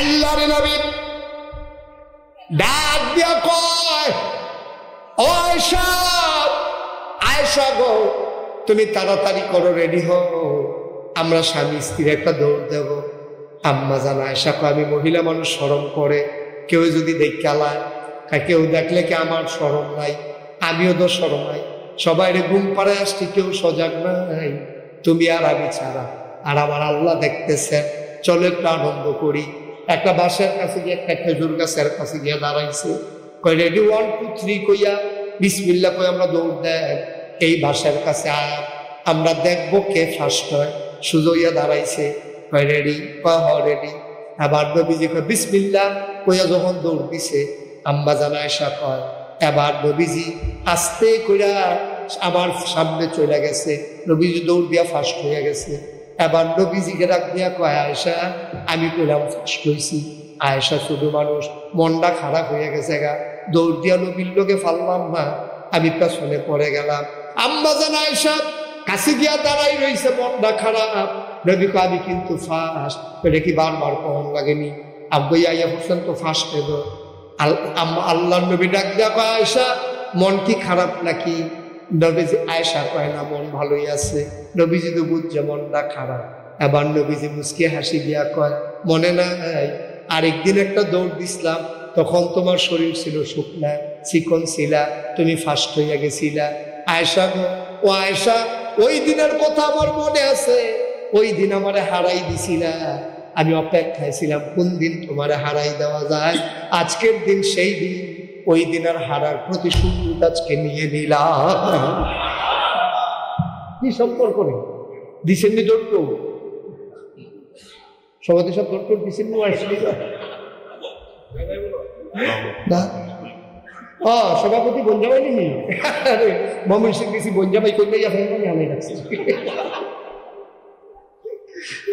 আল্লাহর নবী ডাক দিয়া কয়, ও আয়েশা, আয়েশা গো, তুমি তাড়াতাড়ি করো, রেডি হও, আমরা স্বামী স্ত্রীর একটা দৌড় দেব। আম্মা জান আয়েশা কয়, আমি মহিলা মানুষ শরম করে, কেউ যদি দেখালায়, কেউ দেখলে কি আমার শরম নাই? আমিও তো শরম নাই, সবাই ঘুম পাড়ে আসছি, কেউ সজাগ নাই, তুমি আর আমি ছাড়া। আর আমার আল্লাহ দেখতেছেন, চলো একটু আনন্দ করি। একটা বাসের কাছে গিয়ে, একটা খেজুর গাছের কাছে গিয়ে দাঁড়াইছে, কয় রেডি 1 2 3 কইয়া বিসমিল্লাহ কই আমরা দৌড় দেয় এই বাসের কাছে, আমরা দেখবো কে ফার্স্ট হয়। সুজইয়া দাঁড়াইছে, কয় রেডি? কয় হ রেডি। আবার নবীজি কয় বিসমিল্লাহ কইয়া যখন দৌড় দিছে, আম্মা জান আয়েশা কয় এবার নবীজি আস্তে কইরা আমার সামনে চলে গেছে, নবীজি দৌড় দিয়া ফার্স্ট হয়ে গেছে। এবার নবীজিকে ডাক দিয়া কয়, আয়েশা আমি কইলাম ফার্স্ট হয়েছি। আয়েশা শুধু মানুষ, মনটা খারাপ হয়ে গেছে গা, দৌড় দিয়া নবীর লোকে ফাললাম না, আমি পেছনে পড়ে গেলাম। আম্মা জান আয়েশা কাছে গিয়া দাঁড়াই রয়েছে, মনটা খারাপ। নবী কয় আমি কিন্তু ফার্স্ট। এটা কি বারবার কখন লাগেনি? আব্বাই আইয়া বলছেন তো ফার্স্ট এলো। আল্লাহ নবী ডাক দিয়া কয়, আয়েশা মন কি খারাপ নাকি? নবীজি আয়েশা কয় না, মন ভালোই আছে। নবীজি তো বুঝছে মনটা খারাপ। এবার নবীজি মুচকি হাসি দিয়া কয়, মনে নাই আরেকদিন একটা দৌড় দিছিলাম, তখন তোমার শরীর ছিল শুকনা, চিকন ছিলা, তুমি ফার্স্ট হইয়া গেছিলা। আয়েশা গো, ও আয়েশা, ওই দিনের কথা আমার মনে আছে, ওই দিন আমারে হারাই দিছিলা, আমি অপেক্ষায় ছিলাম কোন দিন তোমারে হারাই দেওয়া যায়। আজকের দিন সেই দিন, ওই দিনের হারার প্রতিশোধ আজকে নিয়ে নিলাম। কি সম্পর্ক নেই? দিছেন নি দৌড়? সবাই সব দৌড় দিছেন না? সভাপতি বঞ্জামাই নি মমিন সিং দিছি বঞ্জামাই করলে আমি রাখছি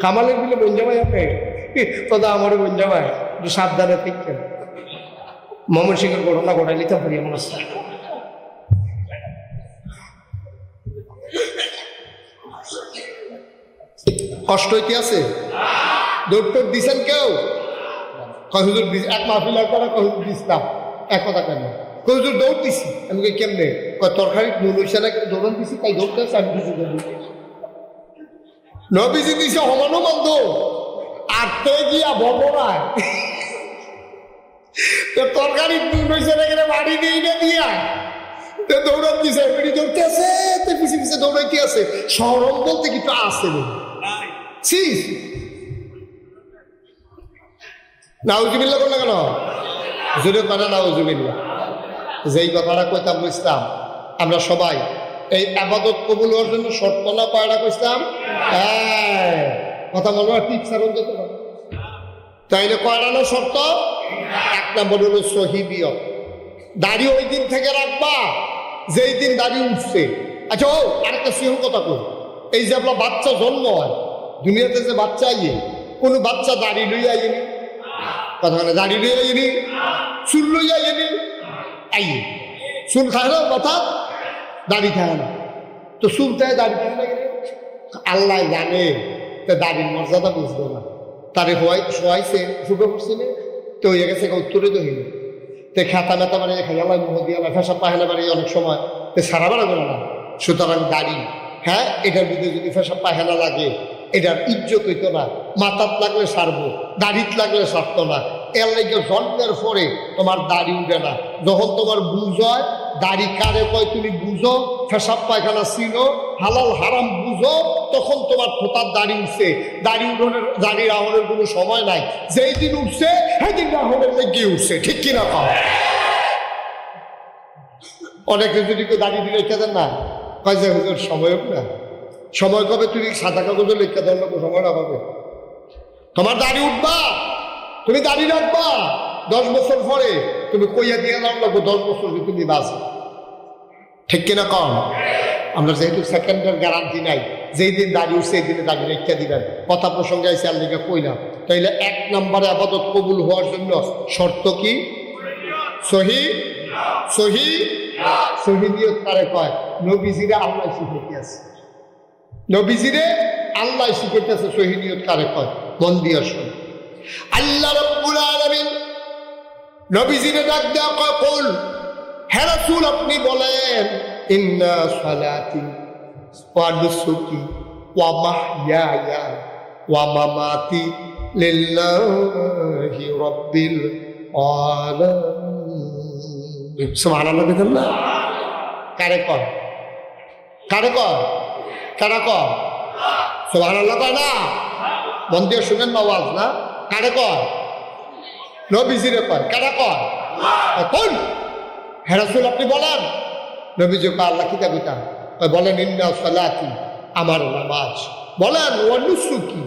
কামালের দিলে বঞ্জামাই আপনি তোদা আমারও বঞ্জামাই, একটু সাবধানে থাকেন। মমন সিংহের ঘটনা ঘটাই নিতে পারি এমন আছে। কষ্ট হইতে আছে? দৌড় টোড় দিছেন কেউ? কহুজুর এক মাহফিল করা কহুজুর দিছিলাম, এক কথা কেন কহুজুর দৌড় দিছি। আমি কেমনে? তরকারি নুন হইছে না, দৌড়ন দিছি তাই দৌড়তে আছে। আমি দিছি নবীজি দিছে হমানো বন্ধ আটতে গিয়া ববরায় তরকারি নুন হইছে না, বাড়ি নেই না দিয়া দৌড়ান দিছে। এমনি দৌড়তে আছে, পিছিয়ে পিছিয়ে দৌড়াইতে আছে। শরম বলতে কিছু আছে নাউজুবিল্লাহ করলে কেন? জোরে করে নাউজুবিল্লাহ। যেই কথাটা কইতাম বুঝতাম, আমরা সবাই এই আবাদত কবুল হওয়ার জন্য শর্ত না পায়রা কইতাম। হ্যাঁ, কথা বলবো ঠিক সারণ যেতে পারে। তাইলে কয়রানো শর্ত? 1 নম্বর হলো সহিবিয়ত। দাড়ি ওই দিন থেকে রাখবা যেই দিন দাড়ি উঠছে। আচ্ছা, ও আরেকটা সিহন কথা কই, এই যে আপনার বাচ্চা জন্ম হয় দুনিয়াতে, যে বাচ্চা আইয়ে, কোন বাচ্চা দাড়ি লইয়া আইনি? কথা মানে দাড়ি লইয়া আইনি, চুল লইয়া আইনি? আইয়ে চুল খায় না, কথা দাড়ি খায় না, তো চুল খায় দাড়ি খায় না। আল্লাহ জানে, তো দাড়ির মর্যাদা বুঝলো না। তারে শোয়াইছে শুভে পড়ছে না, তো হয়ে গেছে উত্তরে তো হইল। তো খাতা মেতা বাড়িয়ে খাইয়ালাই মোহ দিয়া ফেসা পাহেনা বাড়িয়ে অনেক সময় তো সারা বেড়া করে না। সুতরাং দাড়ি, হ্যাঁ, এটার ভিতরে যদি ফেসা পাহেনা লাগে এটার ইজ্জত হইতো না। মাথাত লাগলে সারবো, দাড়িত লাগলে সারতো না। এর লাগে জন্মের পরে তোমার দাড়ি উঠে না। যখন তোমার বুঝ হয়, দাড়ি কারে কয় তুমি বুঝো, ফেসাব পায়খানা চিনো, হালাল হারাম বুঝো, তখন তোমার থোতার দাড়ি উঠছে। দাড়ি উঠোনের দাড়ি রাহনের কোনো সময় নাই। যেই দিন উঠছে সেই দিন রাহনের লেগে উঠছে, ঠিক কিনা পাও? অনেকে যদি কেউ দাড়ি দিয়ে রেখে দেন না, কয় যে হুজুর সময় হোক না, সময় কবে? তুমি সাদা কাগজে লেখা দেন না, সময় রাখাবে। তোমার দাড়ি উঠবা, তুমি দাড়ি রাখবা, 10 বছর পরে তুমি কইয়া দিয়ে লাগবো 10 বছর তুমি বাঁচো, ঠিক কিনা কম? আমরা যেহেতু সেকেন্ডের গ্যারান্টি নাই, যেই দিন দাড়ি উঠছে এই দিনে দাড়ি রেখা দিবেন। কথা প্রসঙ্গে আছে আল্লাহকে কইলাম। তাইলে 1 নম্বরে আবাদত কবুল হওয়ার জন্য শর্ত কি? সহিদিয়ত কারে কয়? নবীজিরে আল্লাহ শিখাইতে আছে, নবীজিরে আল্লাহ শিখাইতে আছে। সহিদিয়ত কারে কয়? মন দিয়া শোন। আল্লাহ রাব্বুল আলামিন নবীজিকে ডাক দেয়া কয়, কুল হে রাসূল আপনি বলেন, ইন্না সালাতি ওয়া নুসুকি ওয়া মাহইয়ায়া ওয়া মামাতি লিল্লাহি রাব্বিল আলামিন। সুবহানাল্লাহ বলেন না? কারে কয়? কারে কয়? কারা কয়? সুবহানাল্লাহ কয় না? মন দিয়ে শুনেন না আওয়াজ না? কারে কয়? নবীজিরে কয়। কারা কয়? কোন? হে রাসূল আপনি বলেন। নবীজি কয়, আল্লাহ কিতাব এটা বলেন, ইন্না সালাতি আমার নামাজ, বলেন ওয়া নুসুকি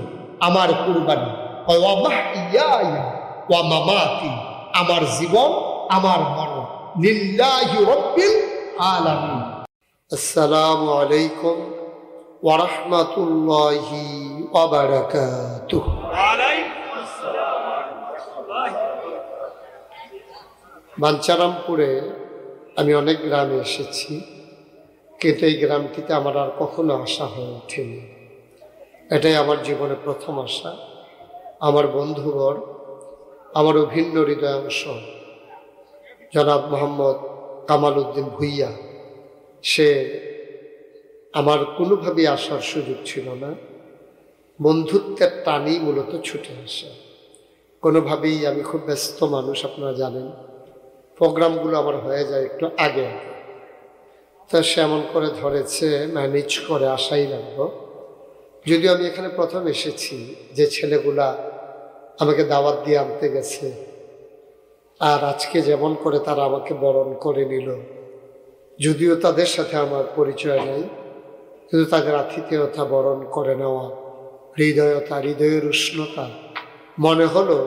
আমার কুরবানি, ওয়া মাহইয়ায়া ওয়া মামাতি আমার জীবন আমার মরণ, লিল্লাহি রাব্বিল আলামিন। আসসালামু আলাইকুম ওয়া রাহমাতুল্লাহি ওয়া বারাকাতুহু। বাঞ্ছারামপুরে আমি অনেক গ্রামে এসেছি, কিন্তু এই গ্রামটিতে আমার আর কখনো আসা হয়ে ওঠেনি। এটাই আমার জীবনে প্রথম আসা। আমার বন্ধুবর, আমার অভিন্ন হৃদয়াংশ জনাব মোহাম্মদ কামাল উদ্দিন ভুইয়া, সে আমার কোনোভাবেই আসার সুযোগ ছিল না। বন্ধুত্বের টানেই মূলত ছুটে আসা। কোনোভাবেই আমি খুব ব্যস্ত মানুষ, আপনারা জানেন, প্রোগ্রামগুলো আমার হয়ে যায় একটু আগে আগে। তা সে এমন করে ধরেছে, ম্যানেজ করে আসাই লাগবো। যদিও আমি এখানে প্রথম এসেছি, যে ছেলেগুলা আমাকে দাওয়াত দিয়ে আনতে গেছে, আর আজকে যেমন করে তারা আমাকে বরণ করে নিল, যদিও তাদের সাথে আমার পরিচয় নেই, কিন্তু তাদের আতিথেয়তা, বরণ করে নেওয়া, হৃদয়তা, হৃদয়ের উষ্ণতা, মনে হলো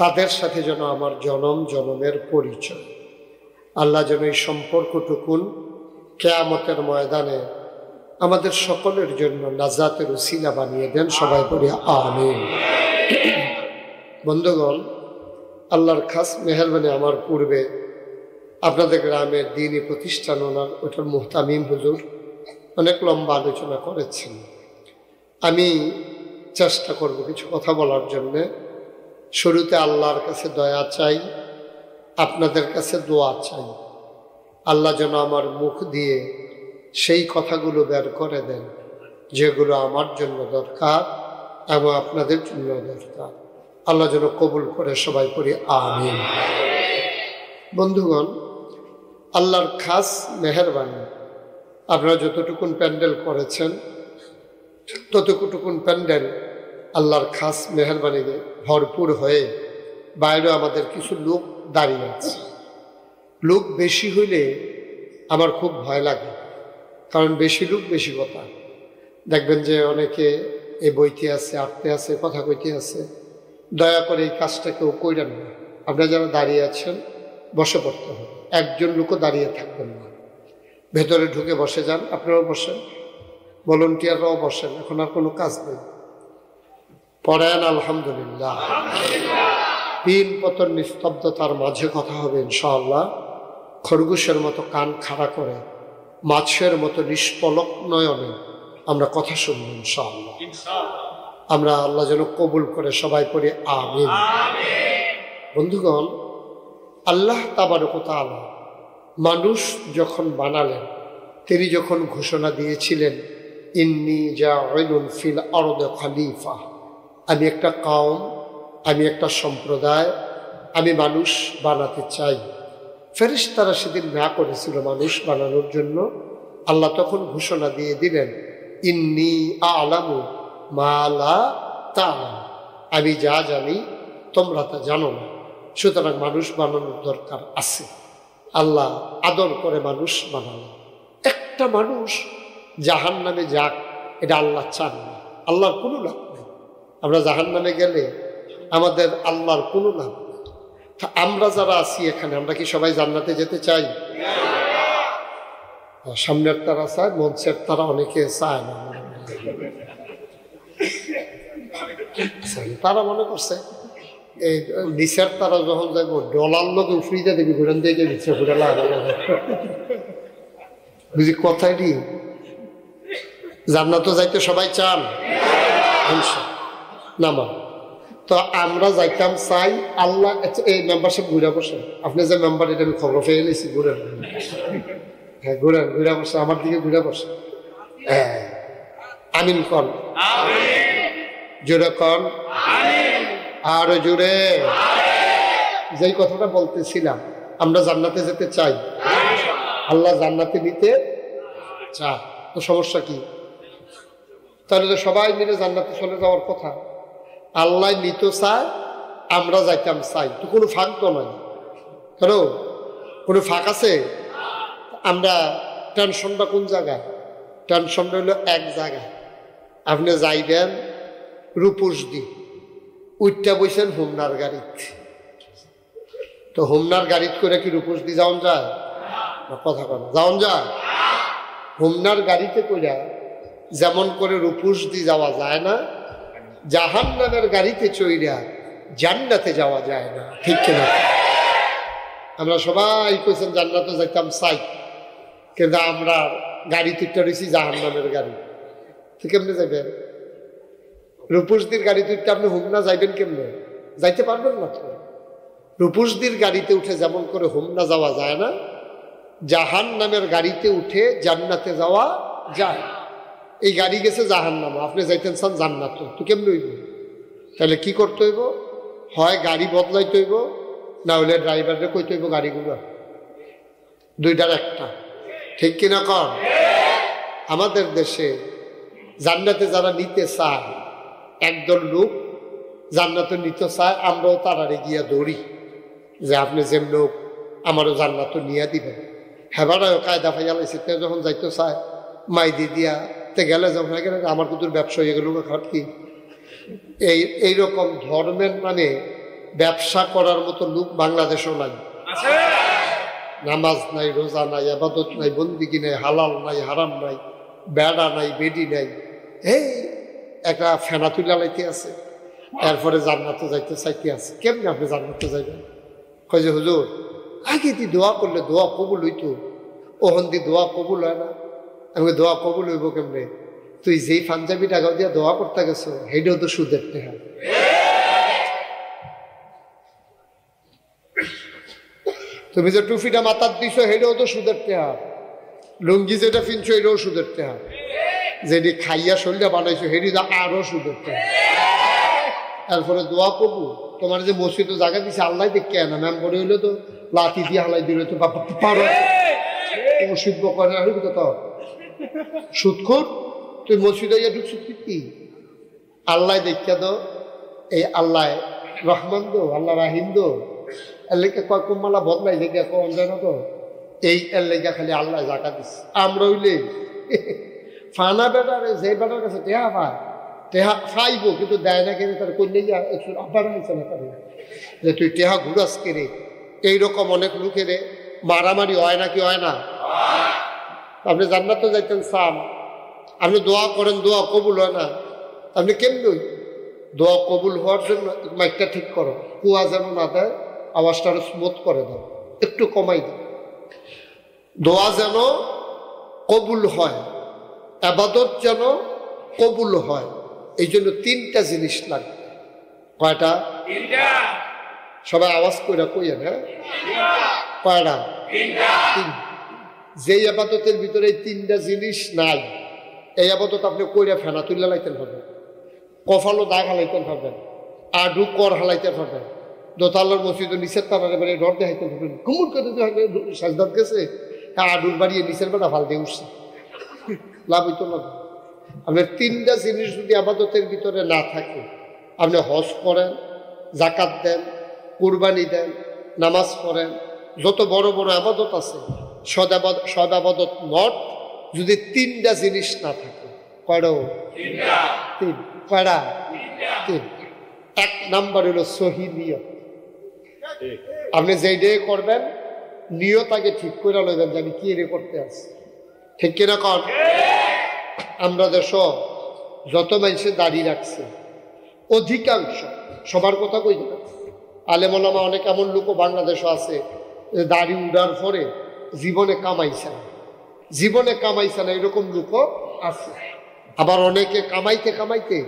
তাদের সাথে যেন আমার জনম জনমের পরিচয়। আল্লাহ যেন এই সম্পর্কটুকুন কিয়ামতের ময়দানে আমাদের সকলের জন্য নাজাতের উসিলা বানিয়ে দেন। সবাই পড়ি আমিন। বন্ধুগণ, আল্লাহর খাস মেহেরবানি, আমার পূর্বে আপনাদের গ্রামের দ্বীনি প্রতিষ্ঠান, ওটার মুহতামিম হুজুর অনেক লম্বা আলোচনা করেছেন। আমি চেষ্টা করব কিছু কথা বলার জন্যে। শুরুতে আল্লাহর কাছে দয়া চাই, আপনাদের কাছে দোয়া চাই। আল্লাহ যেন আমার মুখ দিয়ে সেই কথাগুলো বের করে দেন যেগুলো আমার জন্য দরকার এবং আপনাদের জন্য দরকার। আল্লাহ যেন কবুল করে। সবাই পড়ি আমিন। বন্ধুগণ, আল্লাহর খাস মেহেরবানি, আপনারা যতটুকুন প্যান্ডেল করেছেন, ততটুকুন প্যান্ডেল আল্লাহর খাস মেহেরবানিতে ভরপুর হয়ে বাইরে আমাদের কিছু লোক দাঁড়িয়ে আছে। লোক বেশি হইলে আমার খুব ভয় লাগে, কারণ বেশি লোক বেশি কথা। দেখবেন যে অনেকে এই বইতে আছে, আটতে আছে, কথা কইতে আছে। দয়া করে এই কাজটা কেউ কইরেন না। আপনারা যারা দাঁড়িয়ে আছেন, বসে পড়তে হবে। একজন লোকও দাঁড়িয়ে থাকবেন না, ভেতরে ঢুকে বসে যান। আপনারাও বসেন, ভলেন্টিয়াররাও বসেন, এখন আর কোনো কাজ নেই। পড়েন আলহামদুলিল্লাহ। তিন পতন নিস্তব্ধতার মাঝে কথা হবে ইনশাআল্লাহ। খরগোশের মতো কান খাড়া করে, মাছের মতো নিষ্পলক নয়নে আমরা কথা শুনবো ইনশাআল্লাহ। আমরা আল্লাহ যেন কবুল করে। সবাই পড়ি আমিন। বন্ধুগণ, আল্লাহ তাবারক ওয়া তাআলা মানুষ যখন বানালেন, তিনি যখন ঘোষণা দিয়েছিলেন, ইন্নী জাইলুন ফিল আরদি খলিফা, আমি একটা কওম, আমি একটা সম্প্রদায়, আমি মানুষ বানাতে চাই। ফেরেশতারা সেদিন না করেছিল মানুষ বানানোর জন্য। আল্লাহ তখন ঘোষণা দিয়ে দিলেন, ইন্নী আ'লামু মা লা তা'লামুন, আমি যা জানি তোমরা তা জানো না, সুতরাং মানুষ বানানোর দরকার আছে। আল্লাহ আদর করে মানুষ বানালেন। একটা মানুষ জাহান্নামে যাক, এটা আল্লাহ চান না। আল্লাহর কোনো লাভ নেই। আমরা জাহান্নামে গেলে আমাদের আল্লাহর কোনো লাভ নেই। তা আমরা যারা আছি এখানে, আমরা কি সবাই জান্নাতে যেতে চাই? সামনের তারা চায়, মঞ্চের তারা অনেকে চায় না। তারা মনে করছে এই নিচের তারা যখন যাবো, ডলার লোক উফরিতে দেখবি ঘুরেন দিয়ে নিচে ঘুরে বুঝি কথাটি। জান্নাতে যাইতে সবাই চান? নামা তো আমরা যাইতাম চাই আল্লাহ। এই মেম্বারশিপ ঘুরে বসে, আপনি যে মেম্বার এটা আমি খবর পেয়ে নিয়েছি, ঘুরেন, হ্যাঁ ঘুরেন, ঘুরে বসে আমার দিকে ঘুরে বসে। হ্যাঁ আমিন কন, জোরে কন, আর জোরে। যেই কথাটা বলতেছিলাম, আমরা জান্নাতে যেতে চাই, আল্লাহ জান্নাতে নিতে চায়, তো সমস্যা কি? তাহলে তো সবাই মিলে জান্নাতে চলে যাওয়ার কথা। আল্লাহ নিতে চায়, আমরা যাইতাম চাই, তো কোনো ফাঁক তো নাই। কেন কোনো ফাঁক আছে? আমরা টেনশনটা কোন জায়গায়? টেনশনটা হলো এক জায়গায়। আপনি যাইবেন রূপসদি, উঠটা বইছেন হোমনার গাড়িতে, তো হোমনার গাড়িত করে কি রূপসদি যাওন যায়? কথা কন, যাওন যায়? হোমনার গাড়িতে কইরা যেমন করে রূপসদি যাওয়া যায় না, জাহান্নামের গাড়িতে চইরা জান্নাতে যাওয়া যায় না, ঠিক কিনা? আমরা সবাই কইছেন জান্নাতে যাইতাম চাই, কিন্তু আমরা গাড়িতে রয়েছি জাহান্নামের গাড়ি, তো কেমনে যাইবেন? রূপসদির গাড়িতে উঠতে আপনি হোমনা যাইবেন কেমনে? যাইতে পারবেন না তো। রূপসদির গাড়িতে উঠে যেমন করে হোমনা যাওয়া যায় না, জাহান্নামের গাড়িতে উঠে জান্নাতে যাওয়া যায়। এই গাড়ি গেছে জাহান্নাম, আপনি যাইতেন চান জান্নাত, তো কেমনে হইব? তাহলে কি করতে হইব? হয় গাড়ি বদলাইতে হইব, না হলে ড্রাইভারকে কইতে হইব গাড়িগুলো, দুইটার একটা, ঠিক কিনা কর? আমাদের দেশে জান্নাতে যারা নিতে চায়, একদল লোক জান্নাতে নিতে চায়, আমরাও তারারে গিয়া দৌড়ি যে আপনি যেম লোক আমারও জান্নাত নিয়ে দিবেন। হেবারাও কায়দা ফাইয়া লাইছে, তে যখন যাইতে চায় মাই দিয়ে দিয়া তে গেলে যখন গেলে আমার কুতুর ব্যবসা হয়ে গেল খাট কি। এইরকম ধর্মের মানে ব্যবসা করার মতো লোক বাংলাদেশও নাই। নামাজ নাই, রোজা নাই, আবাদত নাই, বন্দিগি নাই, হালাল নাই, হারাম নাই, বেড়া নাই, বেডি নাই, এই একটা ফেনা তুলা লাইতে আছে, এরপরে জান্নাতে যাইতে চাইতে আছে। কেমনি আপনি জান্নাতে যাইবেন? কয় যে হুজুর আগে দি দোয়া করলে দোয়া কবুল হইতো, ওহন দি দোয়া কবুল হয় না। আমি দোয়া কবুল হইব কেমনে? তুই যেই পাঞ্জাবি টাকা দিয়ে দোয়া করতে গেছো, সেইটাও তো সুদের টাকা। তুমি যে টুপিটা মাথার দিছো, সেইটাও তো সুদের টাকা। লুঙ্গি যেটা পিনছো, এটাও সুদের টাকা। যেটি খাইয়া শরীরটা বানাইছো, সেটি আরো সুদের টাকা। এরপরে দোয়া কবু, তোমার যে মসজিদে জায়গা দিছে আল্লাহ দেখে না, ম্যাম করে হইলে তো লাঠি দিয়ে হালাই দিলে তো পারো মসজিদ করে তো সুদখোর। তুই মসজিদে গিয়ে ঢুকছিস কি? আল্লাহ দেখিয়া দো, এই আল্লাহ রহমান দো, আল্লাহ রাহিম দো, এর লেগে কয় কুম্মালা বদলাই দেখে কম জানো তো, এই এর লেগে খালি আল্লাহ জায়গা দিচ্ছে। আমরা হইলে ফানা বেটারে যে বেটার কাছে টেহা পায়, টেহা খাইব কিন্তু দেয় না, কিন্তু তার কন্যা গিয়া একটু আব্বার হয়েছে না তার যে তুই টেহা ঘুরাস কেড়ে। এইরকম অনেক লোকের মারামারি হয় না কি হয় না? আপনি জান্নাতে যাইতেন চান, আপনি দোয়া করেন, দোয়া কবুল হয় না, আপনি কেমনি? দোয়া কবুল হওয়ার জন্য মাইকটা ঠিক করো, কুয়া যেন না দেয়, আওয়াজটা আরো স্মুথ করে দাও, একটু কমাই দাও। দোয়া যেন কবুল হয়, আবাদত যেন কবুল হয়, এই জন্য তিনটা জিনিস লাগবে। কয়টা? সবাই আওয়াজ করে কইয়েন, হ্যাঁ কয়টা? তিন। যেই আবাদতের ভিতরে এই তিনটা জিনিস নাই, এই আবাদত আপনি কইরা ফেনা তুলে লাইতেন হবে, কফালো দাগ হালাইতেন হবে, আডু কর হালাইতে হবে, দোতালার মসজিদ নিচের তারার এবারে ডর দেখাইতে হবে, কুমুর করে সাজদাত গেছে, হ্যাঁ আডুর বাড়িয়ে নিচের বেটা ফাল দিয়ে উঠছে, লাভ হইতো না। আপনার তিনটা জিনিস যদি আবাদতের ভিতরে না থাকে, আপনি হজ করেন, জাকাত দেন, কুরবানি দেন, নামাজ পড়েন, যত বড় বড় আবাদত আছে, সদ আবাদত নট, যদি তিনটা জিনিস না থাকে। কয়টা? তিন। কয়টা? তিন। এক নাম্বার হলো সহি নিয়ত। আপনি যেই ডে করবেন, নিয়ত আগে ঠিক করে লইবেন যে আমি কি রে করতে আসি, ঠিক কিনা কর? আমরা দেশ যত মানুষে দাঁড়িয়ে রাখছে, অধিকাংশ, সবার কথা কই না, আলেম ওলামা অনেক এমন লোকও বাংলাদেশও আছে যে দাড়ি উড়ার পরে জীবনে কামাইছে না, জীবনে কামাইছে না, এরকম লোকও আছে। আবার অনেকে কামাইতে কামাইতে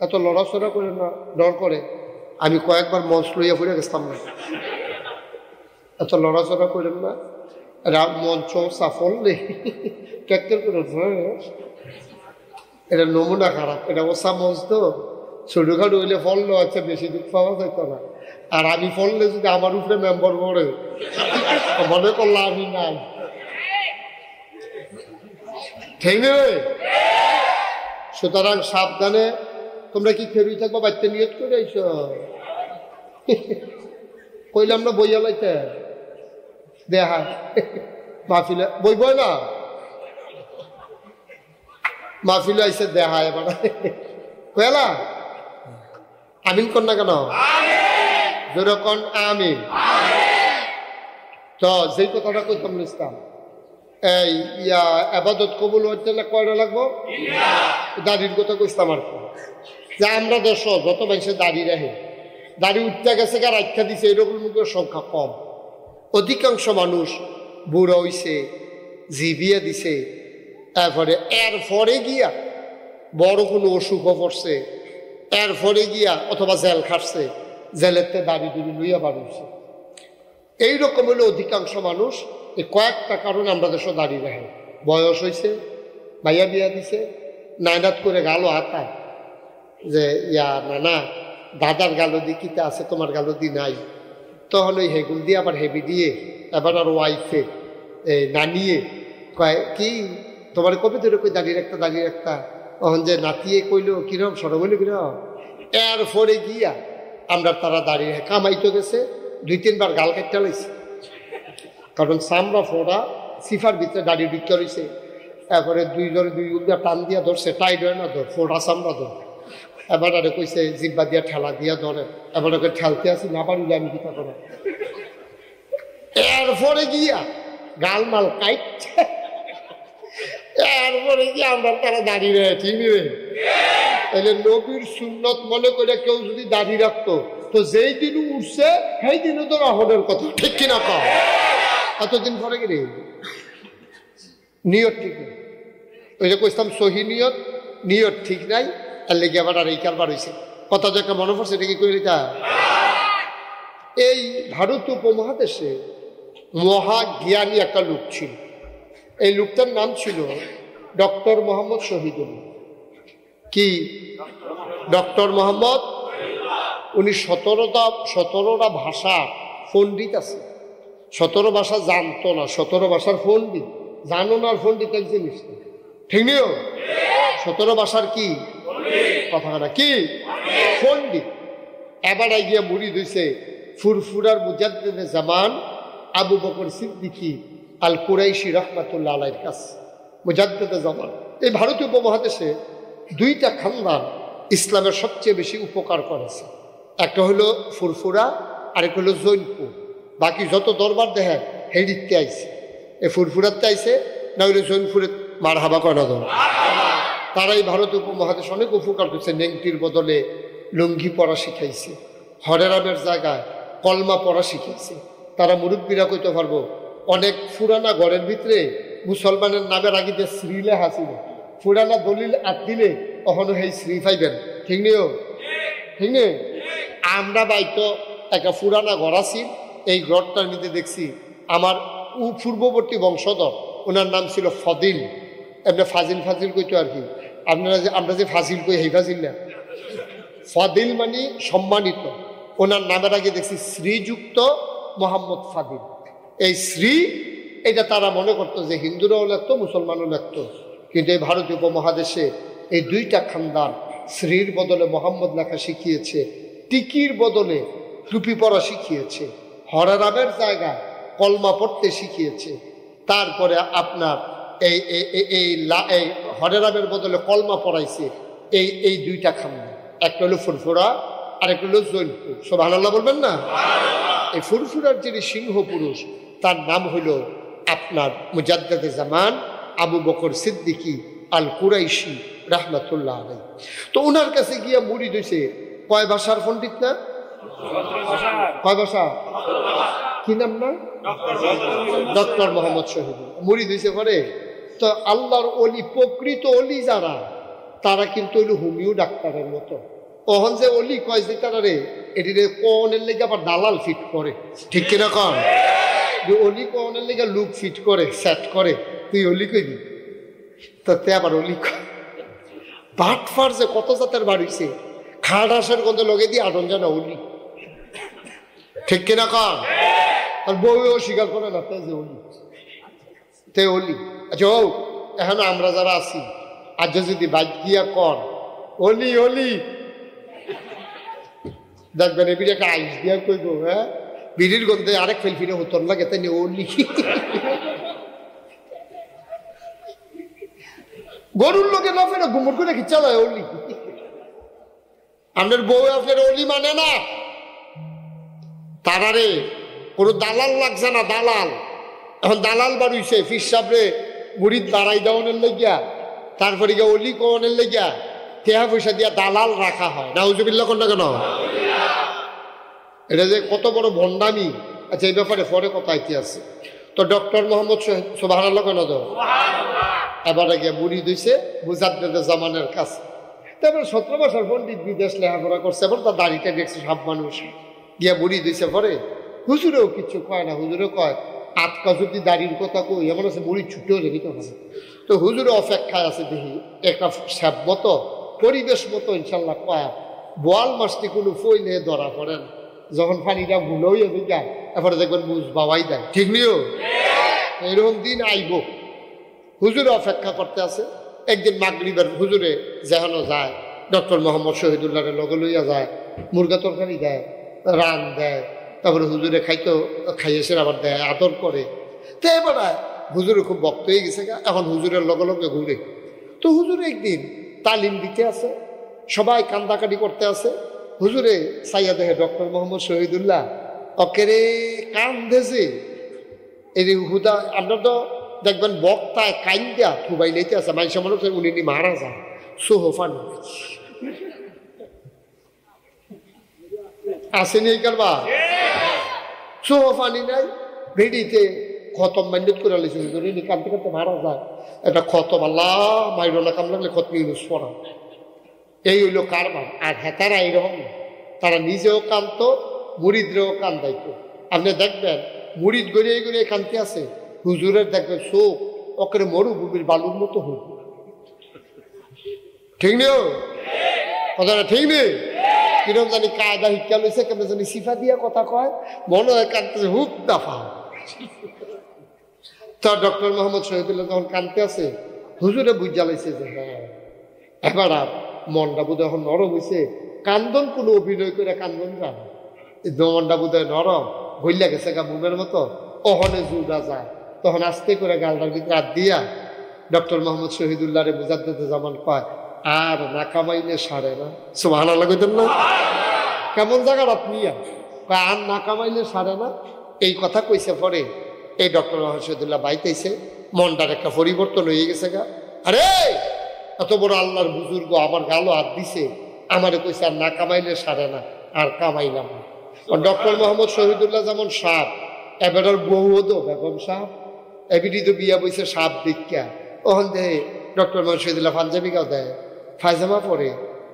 এত লড়াচড়া করে না, ডর করে আমি কয়েকবার মঞ্চ লইয়া ফুরে গেছিলাম না, এত লড়াচড়া করেন না, মঞ্চ সাফল নেই ট্যাক্টর করে এটা নমুনা খারাপ, এটা ওসা মঞ্চ তো ছোটখাটো হইলে ফললো আচ্ছা বেশি দুঃখ পাওয়া যেত না। আর আমি ফললে যদি আমার উপরে মেম্বার পড়ে মনে করলাম আমি নাই, ঠিক নেই। সুতরাং সাবধানে, তোমরা কি খেরুই থাকবো বাচ্চা নিয়ত করে আইস, কইলাম না বইয়া লাইতে দেখা মাহফিলে বই বই না, মাহফিলে আইসে দেখা এবার কইলা আমিন কর না কেন, যেরকম আমিন। তো যেই কথাটা কইতাম ইসলাম এই আবাদত কবুল হইতে কয়টা লাগবো, দাড়ির কথা কইতাম আর কি, যে আমরা দেশ যত মানুষের দাড়ি রাখে, দাড়ি উঠতে গেছে কার আখ্যা দিছে এরকম লোকের সংখ্যা কম। অধিকাংশ মানুষ বুড়ো হইছে, জিভিয়ে দিছে, তারপরে এরপরে গিয়া বড় কোনো অসুখও পড়ছে, এরপরে গিয়া অথবা জেল খাটছে, জেলেতে দাড়ি দুড়ি লইয়া বাড়িছে। এইরকম হলো অধিকাংশ মানুষ। এই কয়েকটা কারণে আমরা দেশে দাঁড়িয়ে রাখে, বয়স হয়েছে, ভাইয়া বিয়া দিছে, নাইনাত করে গালো হাতায় যে না দাদার গালো দি কিতে আছে তোমার গালো দি নাই, তখন ওই হেগুল দিয়ে আবার হেবি দিয়ে এবার আর ওয়াইফে নানিয়ে কয় কি তোমার কবে ধরে কই দাঁড়িয়ে রাখতা, তখন যে নাতিয়ে কইল কিরম সরম হইল কিরম, এরপরে গিয়া আমরা তারা দাঁড়িয়ে কামাইতে গেছে, 2-3 বার গাল কাটতে লাইছে, কারণ চামড়া ফোড়া সিফার ভিতরে দাঁড়িয়ে ঢুকতে রয়েছে। তারপরে দুই উল্টা টান দিয়া ধরছে, টাইট হয় না ধর, ফোড়া চামড়া ধর। এবার আরে কইছে জিব্বা দিয়া ঠেলা দিয়া ধরে, এবার ওকে ঠেলতে আসি না পারিলে আমি কিতা করে, এরপরে গিয়া গালমাল কাইটছে, এরপরে গিয়া আমরা তারা দাঁড়িয়ে রয়ে, ঠিক নেবে। তাহলে নবীর সুন্নত মনে করে কেউ যদি দাঁড়িয়ে রাখতো, তো যেই দিন উঠছে সেই দিনও তো রাহনের কথা, ঠিক কিনা কম। এতদিন পরে গেলে নিয়ত ঠিক নেই, ওই যে কইতাম সহি নিয়ত ঠিক নাই, আর লেগে আবার আর এই কারবার হয়েছে। কথা যে একটা মনে পড়ছে এটা কি করে, এই ভারত উপমহাদেশে মহাজ্ঞানী একটা লোক ছিল, এই লোকটার নাম ছিল ডক্টর মোহাম্মদ শহীদুল্লাহ। কি ডক্টর মোহাম্মদ, উনি 17টা ভাষা পণ্ডিত আছে, 17 ভাষা জানতো না, 17 ভাষার পণ্ডিত, জানো না আর পণ্ডিত এক জিনিস, ঠিক নিও, 17 ভাষার কি কথা কি পণ্ডিত। এবার গিয়া মুড়ি দিছে ফুরফুরার মুজাদ্দিদে জামান আবু বকর সিদ্দিকী আল কুরাইশি রহমাতুল্লাহ আলাইহির কাছে। মুজাদ্দিদে জামান এই ভারতীয় উপমহাদেশে 2টা খানদান ইসলামের সবচেয়ে বেশি উপকার করেছে, একটা হলো ফুরফুরা, আরেকটা হলো জৈনপুর। বাকি যত দরবার দেখে হেডিতে আইছে, এই ফুরফুরাতে আইছে, না হইলে জৈনপুরে মার হাবা করা ধর। তারাই ভারতীয় উপমহাদেশ অনেক উপকার করছে, নেংটির বদলে লুঙ্গি পরা শিখাইছে, হরেরামের জায়গায় কলমা পড়া শিখাইছে। তারা মুরব্বীরা কইতে পারবো, অনেক ফুরানা ঘরের ভিতরে মুসলমানের নামের আগে যে শ্রী লেখা ছিল, ফুরানা দলিল আত দিলে কখনো সেই শ্রী পাইবেন, ঠিক নিও, ঠিক নেই। আমরা বাইতো একটা ফুরানা ঘর আছি, এই ঘরটার মধ্যে দেখছি আমার পূর্ববর্তী বংশধর, ওনার নাম ছিল ফদিল, এমনি ফাজিল কইতো আর কি, আমরা যে ফাজিল কই সেই ফাজিল না, ফাদিল মানে সম্মানিত। ওনার নামের আগে দেখছি শ্রীযুক্ত মোহাম্মদ ফাদিল। এই শ্রী এটা তারা মনে করতো যে হিন্দুরাও লাগতো, মুসলমানও লাগতো, কিন্তু এই ভারতীয় উপমহাদেশে এই 2টা খানদান শ্রীর বদলে মোহাম্মদ লেখা শিখিয়েছে, টিকির বদলে টুপি পরা শিখিয়েছে, হরেরামের জায়গায় কলমা পড়তে শিখিয়েছে। তারপরে আপনার এই হরেরামের বদলে কলমা পড়াইছে এই 2টা খানদান, একটা হলো ফুরফুরা আর একটা হলো জৈনপুর। সুবহানাল্লাহ বলবেন না? এই ফুরফুরার যিনি সিংহ পুরুষ, তার নাম হইল আপনার মুজাদ্দিদে জামান আবু বকর সিদ্দিকী আল কুরাইশি রহমাতুল্লাহ আলাইহি। তো ওনার কাছে গিয়া মুড়ি দিয়েছে, কয় ভাষার পণ্ডিত না, কয় ভাষা, কি নাম না, ডক্টর মোহাম্মদ শহীদ মুড়ি দিয়েছে পরে। তো আল্লাহর অলি, প্রকৃত অলি যারা, তারা কিন্তু হইল হোমিও ডাক্তারের মতো। ওহন যে অলি কয় যে তারা রে এটিতে কোনের লেগে আবার দালাল ফিট করে, ঠিক কিনা কন? যে অলি কোনের লেগে লুক ফিট করে, সেট করে, তুই অলি কইবি তো তে আবার অলি বাটফার যে কত জাতের বাড়িছে, খাট আসার গন্ধ লগে দিয়ে আটন জানা অলি, ঠিক কিনা কন? আর বউও স্বীকার করে না তে যে অলি, তে অলি। আচ্ছা ও এখন আমরা যারা আছি আজ যদি বাইক দিয়া কন অলি অলি, দেখবেন এবির একটা আইস দিয়া কইব, হ্যাঁ বিড়ির গন্ধে আরেক ফেল ফিরে হতন লাগে, তাই নিয়ে অলি। গরুর লোকে না ফেরা গুমর করে কি চালায় অলি। আপনার বউ আপনার অলি মানে না, তারারে কোনো দালাল লাগছে না, দালাল। এখন দালাল বাড়ুইছে ফির সাবরে মুড়ির দাঁড়াই দেওয়ানের লেগিয়া, তারপরে গিয়ে অলি কনের লেগিয়া টেহা পয়সা দিয়া দালাল রাখা হয়। নাউজুবিল্লাহ কোন না কেন? এটা যে কত বড় ভণ্ডামি। আচ্ছা এই ব্যাপারে পরে কথা আইতে আছে। তো ডক্টর মোহাম্মদ সুবহানাল্লাহ কেন তো এবারে গিয়ে বুড়ি দিয়েছে মুজাদ্দেদে জামানের কাছে। তারপরে 17 বছর পণ্ডিত বিদেশ লেখাপড়া করছে, এবার তার দাড়িটা দেখছে সব মানুষ, গিয়া বুড়ি দিয়েছে। পরে হুজুরেও কিছু কয় না, হুজুরে কয় আটকা যদি দাড়ির কথা কই এমন আছে বুড়ি ছুটেও যেতে হবে। তো হুজুরে অপেক্ষায় আছে, দেখি একটা স্যাব মতো পরিবেশ মতো ইনশাল্লাহ কয়া বোয়াল মাছটি কোনো ফইলে ধরা পড়েন, যখন পানিটা ভুলো হয়ে যায় এরপরে দেখবেন বুঝ বাবাই দেয়, ঠিক নিও এরকম দিন আইব। হুজুরে অপেক্ষা করতে আছে। একদিন মাগরিবের হুজুরে যেখানে যায় ডক্টর মোহাম্মদ শহীদুল্লাহরে লগে লইয়া যায়, মুরগা তরকারি দেয়, রান দেয়, তারপরে হুজুরে খাইয়েছে আবার দেয়, আদর করে। তো এবার হুজুরে খুব বক্ত হয়ে গেছে, এখন হুজুরের লগে লগে ঘুরে। তো হুজুরে একদিন তালিম দিতে আছে, সবাই কান্দাকাটি করতে আছে। হুজুরে সাইয়া দেখে ডক্টর মোহাম্মদ শহীদুল্লাহ অকেরে কান্দেছে। এই হুদা আপনার তো দেখবেন বক্তায় কাইন্দা থুবাই লেতে আছে, মানুষের মনে হচ্ছে উনি মারা যায়। সোহফান আসেনি এই কারবা, সোহফানি নাই, ভেড়িতে খতম মাইন্ডেট করে লেছে হুজুরে কানতে কানতে মারা যায়। এটা খতম আল্লাহ মাইরো না কাম লাগলে খতম ইউনুস পড়া, এই হইল কারবার। আর হেতারা এইরকম, তারা নিজেও কান্ত, মুরিদরেও কান্দাইতো। আপনি দেখবেন মুরিদ গড়িয়ে গড়িয়ে কানতে আছে, হুজুরের দেখবেন চোখ ওকে মরুভূমির বালুর মতো হইব, ঠিক নেই কথাটা, ঠিক নেই? কিরম জানি কায়দা শিক্ষা লইছে, কেন জানি সিফা দিয়া কথা কয়, মনে হয় কানতেছে হুক দাফা। তো ডক্টর মোহাম্মদ শহীদুল্লাহ যখন কানতে আছে, হুজুরে বুঝা লাইছে যে হ্যাঁ এবার আর মনটা বোধ এখন নরম হয়েছে, কান্দন কোনো অভিনয় করে কান্দন যান, মনটা বোধ হয় নরম ভইলা গেছে গা বুমের মতো, ওহনে জুড়া যায়। তখন আস্তে করে গালটার ভিতরে হাত দিয়া ডক্টর মোহাম্মদ শহীদুল্লাহরে মুজাদ্দেদে জামান কয়, আর না কামাইলে সারে না। সুবহানাল্লাহ কইতেন না? কেমন জায়গা আপনি আর না কামাইলে সারে না, এই কথা কইছে। পরে এই ডক্টর মোহাম্মদ শহীদুল্লাহ বাইতেছে, মনটার একটা পরিবর্তন হয়ে গেছে গা। আরে এত বড় আল্লাহর বুজুর্গ আমার গালো হাত দিছে, আমারে কইছে আর না কামাইলে সারে না, আর কামাইলাম না। ডক্টর মোহাম্মদ শহীদুল্লাহ যেমন সাপ, এবার বউও তো বেগম সাপ, এবিডি তো বিয়া বইছে সাপ দীক্ষা। ওখান থেকে ডক্টর মোহাম্মদ শহীদুল্লাহ পাঞ্জাবিকাও দেয়, ফায়জামা পরে,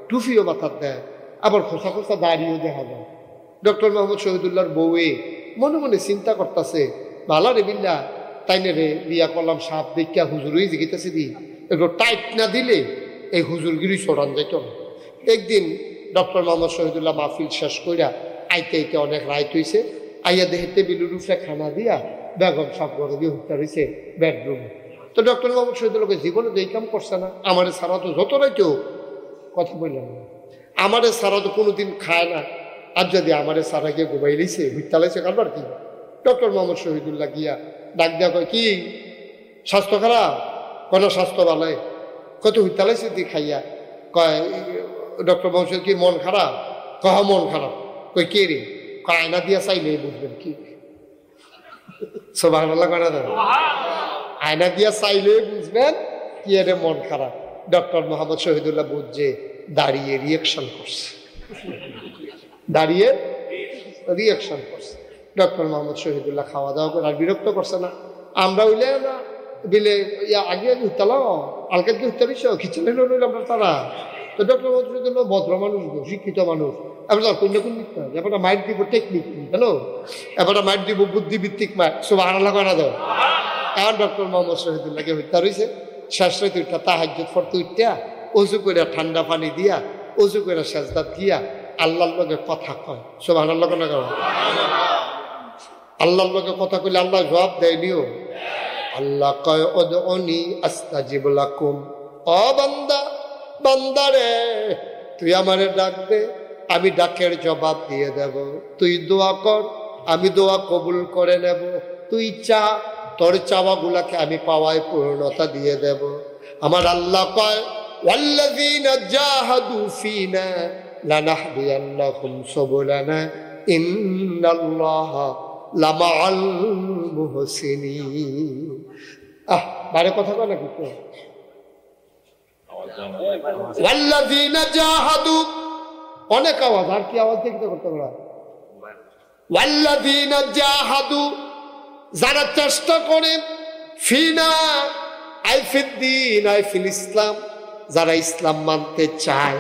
টুফিও মাথার দেয়, আবার খোসা খোসা দাঁড়িয়েও দেখা যায়। ডক্টর মোহাম্মদ শহীদুল্লাহর বউয়ে মনে মনে চিন্তা করতেছে, ভালা রে বিল্লা তাইনে রে বিয়া করলাম সাপ দীক্ষা, হুজুরই জিগিতেছে দি একটু টাইট না দিলে এই হুজুরগিরি ছড়ান যেত না। একদিন ডক্টর মোহাম্মদ শহীদুল্লাহ মাহফিল শেষ কইরা আইতে আইতে অনেক রাইত হয়েছে, আইয়া দেখে টেবিলের উপরে খানা দিয়া বেগম সাপ ঘরে দিয়ে হত্যা হয়েছে বেডরুমে। তো ডক্টর মোহাম্মদ শহীদুল্লাহকে জীবনে তো এই কাম করছে না, আমারে সারা তো যত রাইতো কথা বললাম না, আমারে সারা তো কোনোদিন খায় না, আর যদি আমারে সারা গিয়ে ঘুমাই লিছে হত্যা লাইছে কারবার কি। ডক্টর মোহাম্মদ শহীদুল্লাহ গিয়া ডাক দেওয়া কয়, কি স্বাস্থ্য খারাপ? কোনো স্বাস্থ্য ভালোই, কত হত্যা লাইছে তুই খাইয়া? কয় ডক্টর মোহাম্মদ কি মন খারাপ? কহ মন খারাপ। কই কে রে? কয় আয়না দিয়া চাইলে বুঝবেন কি। সুবহানাল্লাহ কয় না? আয়না দিয়া চাইলে বুঝবেন কি এর মন খারাপ। ডক্টর মোহাম্মদ শহীদুল্লাহ বুঝছে, দাঁড়িয়ে রিয়াকশন করছে, দাঁড়িয়ে রিয়াকশন করছে। ডক্টর মোহাম্মদ শহীদুল্লাহ খাওয়া দাওয়া করে আর বিরক্ত করছে না। আমরা হইলে না বিলে আগে আগে উত্তালাও আলকাকে উত্তালিস খিচুড়ি আমরা তারা। তো ডক্টর মোহাম্মদ শহীদুল্লাহ ভদ্র মানুষ, শিক্ষিত মানুষ, এবার কোন কোন এবার মাইট দিব টেকনিক হ্যালো এবার মাইট দিব বুদ্ধিভিত্তিক মাইট সব আড়ালা করা দাও এখন ডক্টর মোহাম্মদ শহীদুল্লাহকে হত্যা রয়েছে শেষ রাতে উঠটা তাহাজ্জুদ ফরতে উঠটা অজু করে ঠান্ডা পানি দিয়া অজু করে সেজদাত গিয়া আল্লাহর লগে কথা কয় সব আল্লাহ না কর আল্লাহর লগে কথা কইলে আল্লাহ জবাব দেয়নিও আল্লাহ কয় উদউনি আস্তাজিব লাকুম ও বান্দা বান্দারে তুই আমারে ডাক দে আমি ডাকের জবাব দিয়ে দেব তুই দোয়া কর আমি দোয়া কবুল করে নেব তুই চা তোর চাওয়াগুলাকে আমি পাওয়ায় পূর্ণতা দিয়ে দেব আমার আল্লাহ কয় ওয়াল্লাযীনা জাহাদু ফীনা লানাহদিয়ান্নাহুম সুবুলানা ইন্নাল্লাহা লামাআল মুহসিনিন বারে কথা কয় না কিন্তু ওয়াল্লাযীনা জাহাদু অনেক আওয়াজ আর কি আওয়াজ দেখতে করতে পারা ওয়াল্লাযীনা জাহাদু যারা চেষ্টা করে ফিনা আই ফিদ্দিন আই ফিল ইসলাম যারা ইসলাম মানতে চায়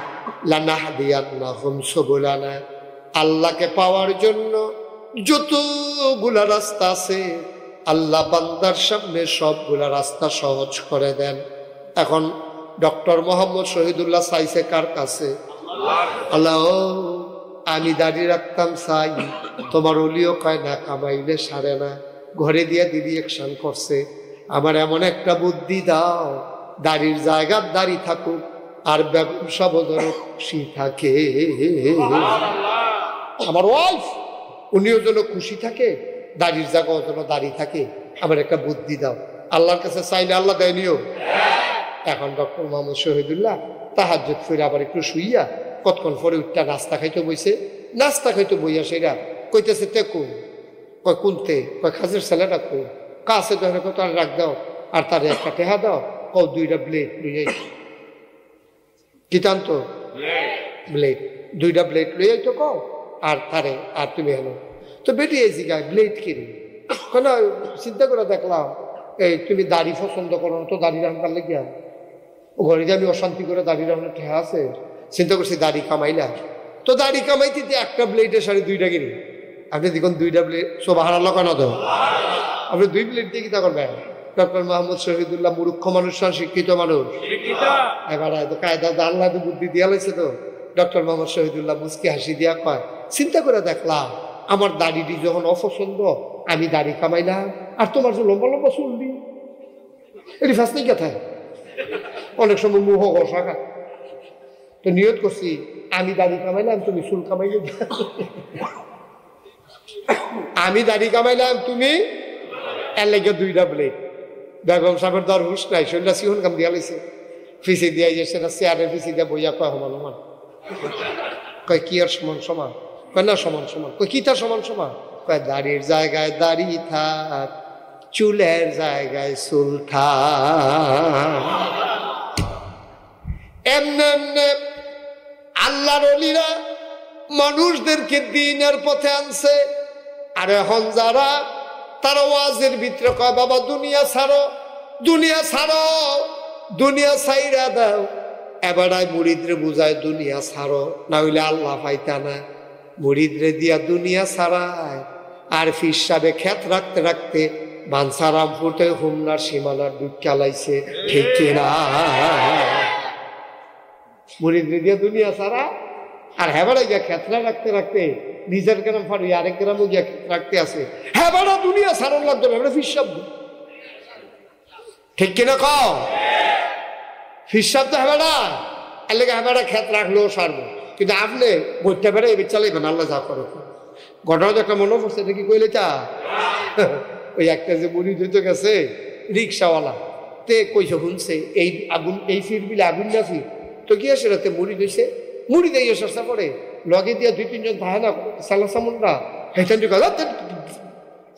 লানাহদিয়ান্নাহুম সুবুলানা আল্লাহকে পাওয়ার জন্য যতগুলা রাস্তা আছে আল্লাহ বান্দার সামনে সবগুলা রাস্তা সহজ করে দেন এখন ডক্টর মোহাম্মদ শহীদুল্লাহ চাইছে কার কাছে আল্লাহ আমি দাঁড়িয়ে রাখতাম চাই তোমার অলিও কয় না কামাইলে সারে না ঘরে দিয়ে দিদি অ্যাকশন করছে আমার এমন একটা বুদ্ধি দাও দাড়ির জায়গার দাড়ি থাকুক আর ব্যবসা বদল খুশি থাকে আমার ওয়াইফ উনিও যেন খুশি থাকে দাড়ির জায়গাও যেন দাঁড়িয়ে থাকে আমার একটা বুদ্ধি দাও আল্লাহর কাছে চাইলে আল্লাহ দেয়নিও এখন ডক্টর মোহাম্মদ শহীদুল্লাহ তাহাজ্জুদ ফিরে আবার একটু শুইয়া কতক্ষণ পরে উঠটা নাস্তা খাইতে বইছে নাস্তা খাইতে বইয়া সেরা কইতেছে তে কো কয় কুনতে কয় খাজের ছেলেটা কো কাছে ধরে তার রাখ দাও আর তার একটা টেহা দাও কও দুইটা ব্লেড লইয়াই কি টানতো ব্লেড দুইটা ব্লেড লইয়াই তো কও আর তারে আর তুমি এনো তো বেটি এই জিগায় ব্লেড কিনি কেন চিন্তা করে দেখলাম এই তুমি দাড়ি পছন্দ করো তো দাড়ি রাখবার লেগিয়া ঘরে যে আমি অশান্তি করে দাড়ি রাখানোর ঠেহা আছে চিন্তা করছি দাড়ি কামাইলা তো দাড়ি কামাইতে একটা ব্লেডের সাড়ে দুইটা কিনি আপনি দেখুন দুইটা ব্লেড সব হারালো কেন তো আপনি দুই ব্লেড দিয়ে কিতা করবেন ডক্টর মোহাম্মদ শহীদুল্লাহ মূর্খ মানুষ শিক্ষিত মানুষ এবার কায়দা আল্লাহ বুদ্ধি দিয়া লাইছে তো ডক্টর মোহাম্মদ শহীদুল্লাহ মুস্কি হাসি দিয়া কয় চিন্তা করে দেখলাম আমার দাড়িটি যখন অপছন্দ আমি দাড়ি কামাইলাম আর তোমার যে লম্বা লম্বা চুল দি এটি ফার্স্ট নেই কথায় অনেক সময় মুহ ঘষাকা তো নিয়ত করছি আমি দাড়ি কামাইলাম তুমি চুল কামাইলে আমি দাড়ি কামাইলাম তুমি এর লেগে দুইটা ব্লেড বেগম সাহেবের দর হুশ নাই শরীরটা সিহন কাম দিয়া লাইছে ফিসি দিয়া সেটা চেয়ারের ফিসি দিয়া বইয়া কয় সমান সমান কয় কি আর সমান সমান কয় না সমান সমান কয় কি তার সমান সমান কয় দাড়ির জায়গায় দাড়ি থাক চুলের জায়গায় চুল থাক এমনে এমনে আল্লাহর ওলিরা মানুষদেরকে দিনের পথে আনছে আর এখন যারা তারা ওয়াজের ভিতরে কয় বাবা দুনিয়া ছাড়ো দুনিয়া ছাড়ো দুনিয়া ছাইরা দাও এবারায় মুরিদরে বুঝায় দুনিয়া ছাড়ো না হইলে আল্লাহ পাইতা না মুরিদরে দিয়া দুনিয়া ছাড়ায় আর ফির সাহেবে ক্ষেত রাখতে রাখতে বাঞ্ছারামপুরতে হুমনার সীমানার দুধ চালাইছে ঠিক কিনা মুরিদরে দিয়া দুনিয়া ছাড়া আর হেবারে গিয়া ক্ষেত্রা রাখতে রাখতে নিজের গ্রাম ফাড়ি আরেক গ্রামও গিয়া রাখতে আছে হেবারা দুনিয়া ছাড়ন লাগতো না ফির শব্দ ঠিক কিনা কও ফির শব্দ হেবারা এর লেগে হেবারা ক্ষেত রাখলেও সারবো কিন্তু আপনি বইটা বেড়ে এবার চালাইবেন আল্লাহ যা করো ঘটনা তো একটা মনে পড়ছে এটা কি কইলে তা ওই একটা যে মুড়ি ধুতে গেছে রিক্সাওয়ালা তে কইছে শুনছে এই আগুন এই ফির বিলে আগুন না ফির তো কি আছে রাতে মুড়ি ধুইছে মুড়ি দিয়ে চেষ্টা করে লগে দিয়া দুই তিনজন ভাই না সালা সামুনরা হেঁটেন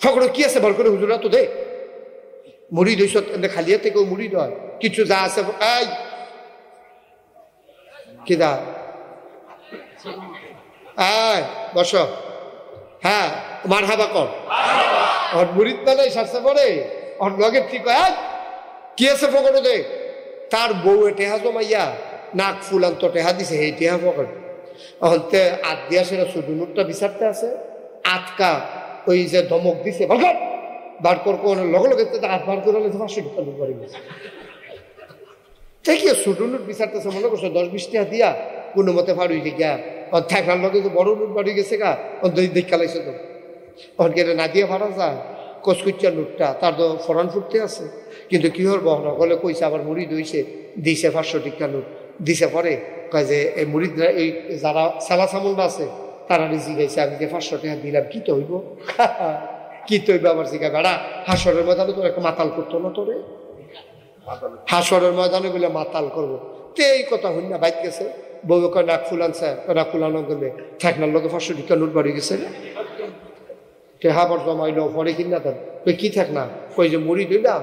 সকলে কি আছে ভর করে হুজুরা তো দে মুড়ি ধুইছ খালি হাতে কেউ মুড়ি দেয় কিছু যা আছে এই কি দা বস হ্যাঁ মার হাবা কর ওর মুড়িদ বেলায় সারছে পরে ওর লগে ঠিক কি আছে ফকর দে তার বউ টেহা জমাইয়া নাক ফুলান্ত টেহা দিছে এই টেহা ফকর অন্তে আট দিয়া সেটা ছোট নোটটা বিচারতে আছে আটকা ওই যে ধমক দিছে বার কর লগে লগে আট বার করে 500 টাকা নোট বাড়ি গেছে ঠিকই ছোট নোট বিচারতেছে মনে করছো 10-20 টাকা দিয়া কোনো মতে ফাড়ুই গিয়া থাকার লগে যে বড় নোট বাড়ি গেছে গা দেখা লাইছে তো অনকে না দিয়ে ফাড়া যায় কচকুচ্চার নোটটা তার তো ফরান ফুটতে আছে কিন্তু কি হল বহন হলে কইছে আবার মুড়ি দইছে দিছে 500 টাকা নোট দিছে পরে কয় যে এই মুড়িদরা এই যারা সালা সামুন্ডা আছে তারা জিগাইছে আমি যে 500 টাকা দিলাম কি তো হইব কি তো হইব আবার জিগা বেড়া হাসরের ময়দানে তোর একটা মাতাল করতো না তোরে হাসরের ময়দানে বলে মাতাল করবো তো এই কথা হইল না বাইক গেছে বউ কয় নাক ফুলানছে নাক ফুলানো করলে ঠেকনার লোকে 500 টাকা নোট বাড়ি গেছে টেহাবার জমাইল পরে কিনা দেন কই কি থাক না কই যে মুড়ি দইলা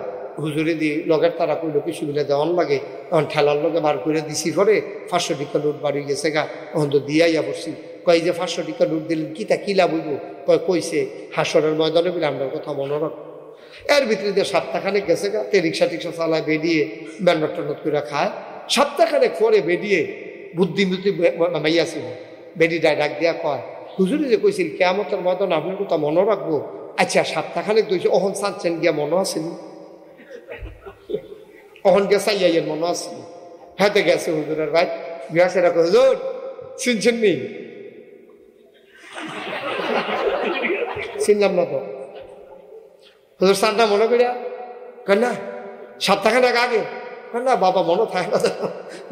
হুজুরে দি লগের তারা কইল কিছু মিলে দেওয়ান লাগে এখন ঠেলার লগে বার করে দিছি পরে 500 টাকা নোট বাড়ি গেছে গা এখন তো দিয়াইয়া বসছি কই যে 500 টাকা নোট দিলেন কি লাভ হইব কইছে হাসরের ময়দানে বলে আমরা কথা মনে রাখ এর ভিতরে দিয়ে সপ্তাহখানেক গেছে গা তে রিক্সা টিক্সা চালায় বেরিয়ে ব্যান্ডার টান্ডার করে খায় সপ্তাহখানেক পরে বেরিয়ে বুদ্ধি মাইয়াছিল বেরি ডাক দিয়া কয় হুজুরে যে কইছিল কিয়ামতের ময়দানে আপনার কথা মনে রাখবো আচ্ছা সপ্তাহখানেক দইছে অহন চাচ্ছেন গিয়া মনে আসেন অহন গিয়া চাইয়াইয়ের মনে আসেন হাতে গেছে হুজুরের ভাই গেছে রাখো হুজুর শুনছেন নি চিনলাম না তো হুজুর সানটা মনে করিয়া না সপ্তাহখানেক আগে না বাবা মনে থাকে না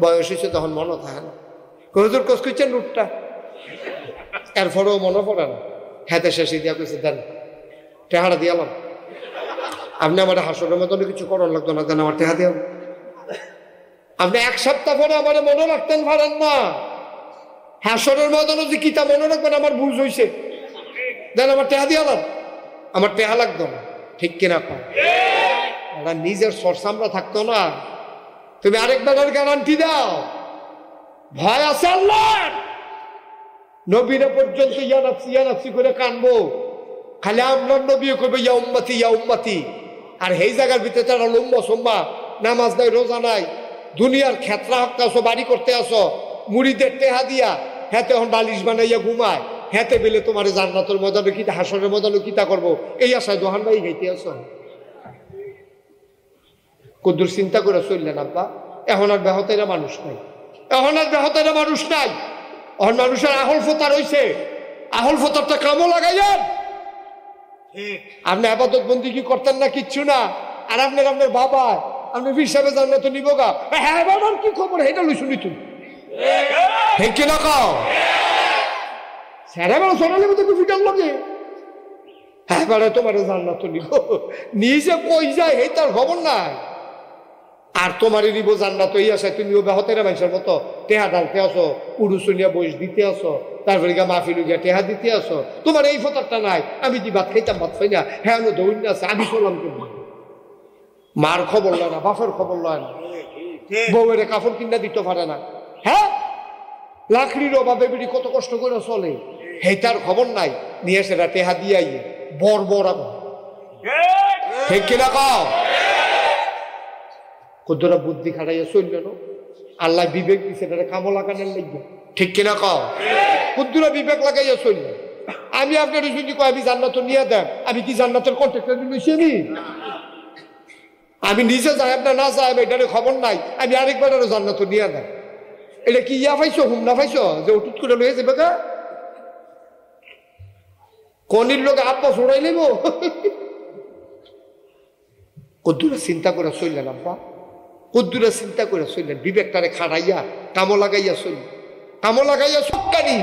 বয়স হয়েছে তখন মনে থাকে না হুজুর কচকুচ্ছেন নোটটা এরপরেও মনে পড়ে না হাতে শেষে দিয়া কইছে দেন টেহারা দিয়ালাম আপনি আমার হাসরের মতন কিছু করার লাগতো না দেন আমার টেহা দিয়াল আপনি 1 সপ্তাহ পরে আমার মনে রাখতেন পারেন না হাসরের মতন যে কিতা মনে রাখবেন আমার বুঝ হয়েছে দেন আমার টেহা দিয়ালাম আমার টেহা লাগতো না ঠিক কিনা কয় ওরা নিজের সরসামরা থাকতো না তুমি আরেকবারের গ্যারান্টি দাও ভয় আছে আল্লাহ নবীরা পর্যন্ত ইয়ানাফসি করে কানবো খালি আপনার নবী করবে ইয়া উম্মতি আর এই জায়গার ভিতরে তারা লম্বা সম্বা নামাজ নাই রোজা নাই দুনিয়ার খেতরা হকতে আসো বাড়ি করতে আসো মুড়িদের টেহা দিয়া হেতে এখন বালিশ বানাইয়া ঘুমায় হেতে বেলে তোমার জান্নাতের ময়দানে কিতা হাসরের ময়দানে কিতা করবো এই আশায় দোহান ভাই গাইতে আসো কদ্দুর চিন্তা করে চললেন আব্বা এখন আর ব্যাহতেরা মানুষ নাই এখন মানুষের আহল ফোতার হইছে আহল ফোতারটা কামও লাগাইলেন আপনি আবাদত বন্দি কি করতেন না কিচ্ছু না আর আপনার বাবা আপনি হিসাবে জান্নাত নিব গা হ্যাঁ বাবার কি খবর এটা লই শুনি তুমি ঠিক কিনা কাও স্যার এবার সোনালি মতো ফিটার লাগে হ্যাঁ এবারে তোমার জান্নাত নিব নিজে কই যায় এই তার খবর নাই আর তোমারই নিব জান্নাত এই আসে তুমিও ব্যাহতেরা মানুষের মতো টেহা ডালতে আসো উড়ুসুনিয়া বয়স দিতে আসো তারপরে গা মাহফিলু গিয়া টেহা দিতে আসো তোমার এই ফতারটা নাই আমি যে ভাত খাইতাম ভাত খাই না হ্যাঁ দৌড় আছে আমি চলাম কেমন মার খবর লয় না বাপের খবর লয় না বউয়ের কাপড় কিনা দিতে পারে না হ্যাঁ লাকড়ির অভাবে বেড়ি কত কষ্ট করে চলে হেটার খবর নাই নিয়ে সেটা টেহা দিয়ে বর ঠিক কিনা কাও কতটা বুদ্ধি খাটাইয়া চলল না আল্লাহ বিবেক দিছে এটা কামো লাগানোর লাগবে ঠিক কিনা কাও কতটা বিবেক লাগাইয়া চলল আমি আপনার যদি কয় আমি জান্নাত নিয়ে দেন আমি কি জান্নাতের কন্ট্রাক্টর নিয়েছি আমি নিজে যাই আপনার না যাই এটার খবর নাই আমি আরেকবার আরো জান্নাত নিয়ে দেন এটা কি ইয়া পাইছো হুম না পাইছো যে উঠুট করে লয়ে যাবে গা কনির লোক আব্বা ছড়াই নেব কদ্দুরা চিন্তা করে চললেন আব্বা কদ্দুরা চিন্তা করে চললেন বিবেকটারে খাড়াইয়া কামো লাগাইয়া সবকারী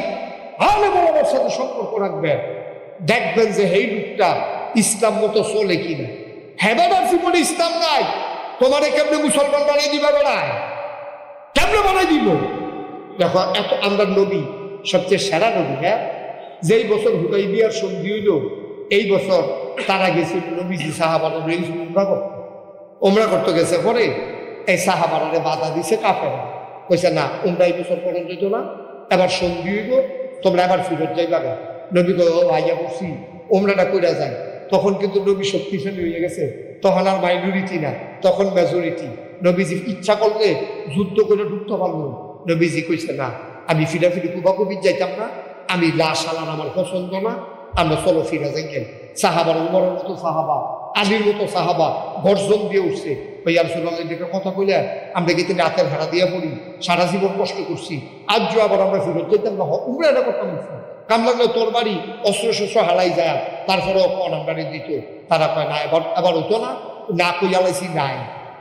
ভালো বড়দের সাথে সম্পর্ক রাখবেন দেখবেন যে এই লোকটা ইসলাম মতো চলে কিনা হেবাদার জীবনে ইসলাম নাই তোমারে কেমনে মুসলমান বানিয়ে দিবা বেড়ায় কেমনে বানাই দিব দেখো এত আমরা নবী সবচেয়ে সেরা নবী হ্যাঁ যেই বছর হুদাইবিয়ার সন্ধি হইল এই বছর তারা গেছিল নবীজি সাহাবারা ওমরা করতে গেছে পরে এই সাহাবারারে বাধা দিছে কাফেরা কইছে না উমরা এই বছর পরে যেত না এবার সন্ধি হইব তোমরা এবার ফিরত যাইবা গা নবী গো ভাইয়া বসি ওমরাটা কইরা যায় তখন কিন্তু নবী শক্তিশালী হয়ে গেছে তখন আর মাইনরিটি না তখন মেজরিটি নবীজি ইচ্ছা করলে যুদ্ধ করে ঢুকতে পারলো নবীজি কইছে না আমি ফিরাফিরি কুবাকুবি যাইতাম না, আমি লাশ আলার আমার পছন্দ না, আমরা চলো ফিরা যাই কেন। সাহাবার উমরের মতো সাহাবা, আলীর মতো সাহাবা গর্জন দিয়ে উঠছে, ওই রাসূলুল্লাহ দিকে কথা কইলে আমরা কি তিনি রাতের ভাড়া দিয়ে পড়ি, সারা জীবন কষ্ট করছি, আজও আবার আমরা ফিরত যেতাম না, উমরা এটা করতাম। কাম লাগলে তোর বাড়ি অস্ত্র শস্ত্র হারাই যায়, তারপরেও কন আমরা দিত। তারা কয় না, এবার হতো না, না কইয়া লাইছি নাই।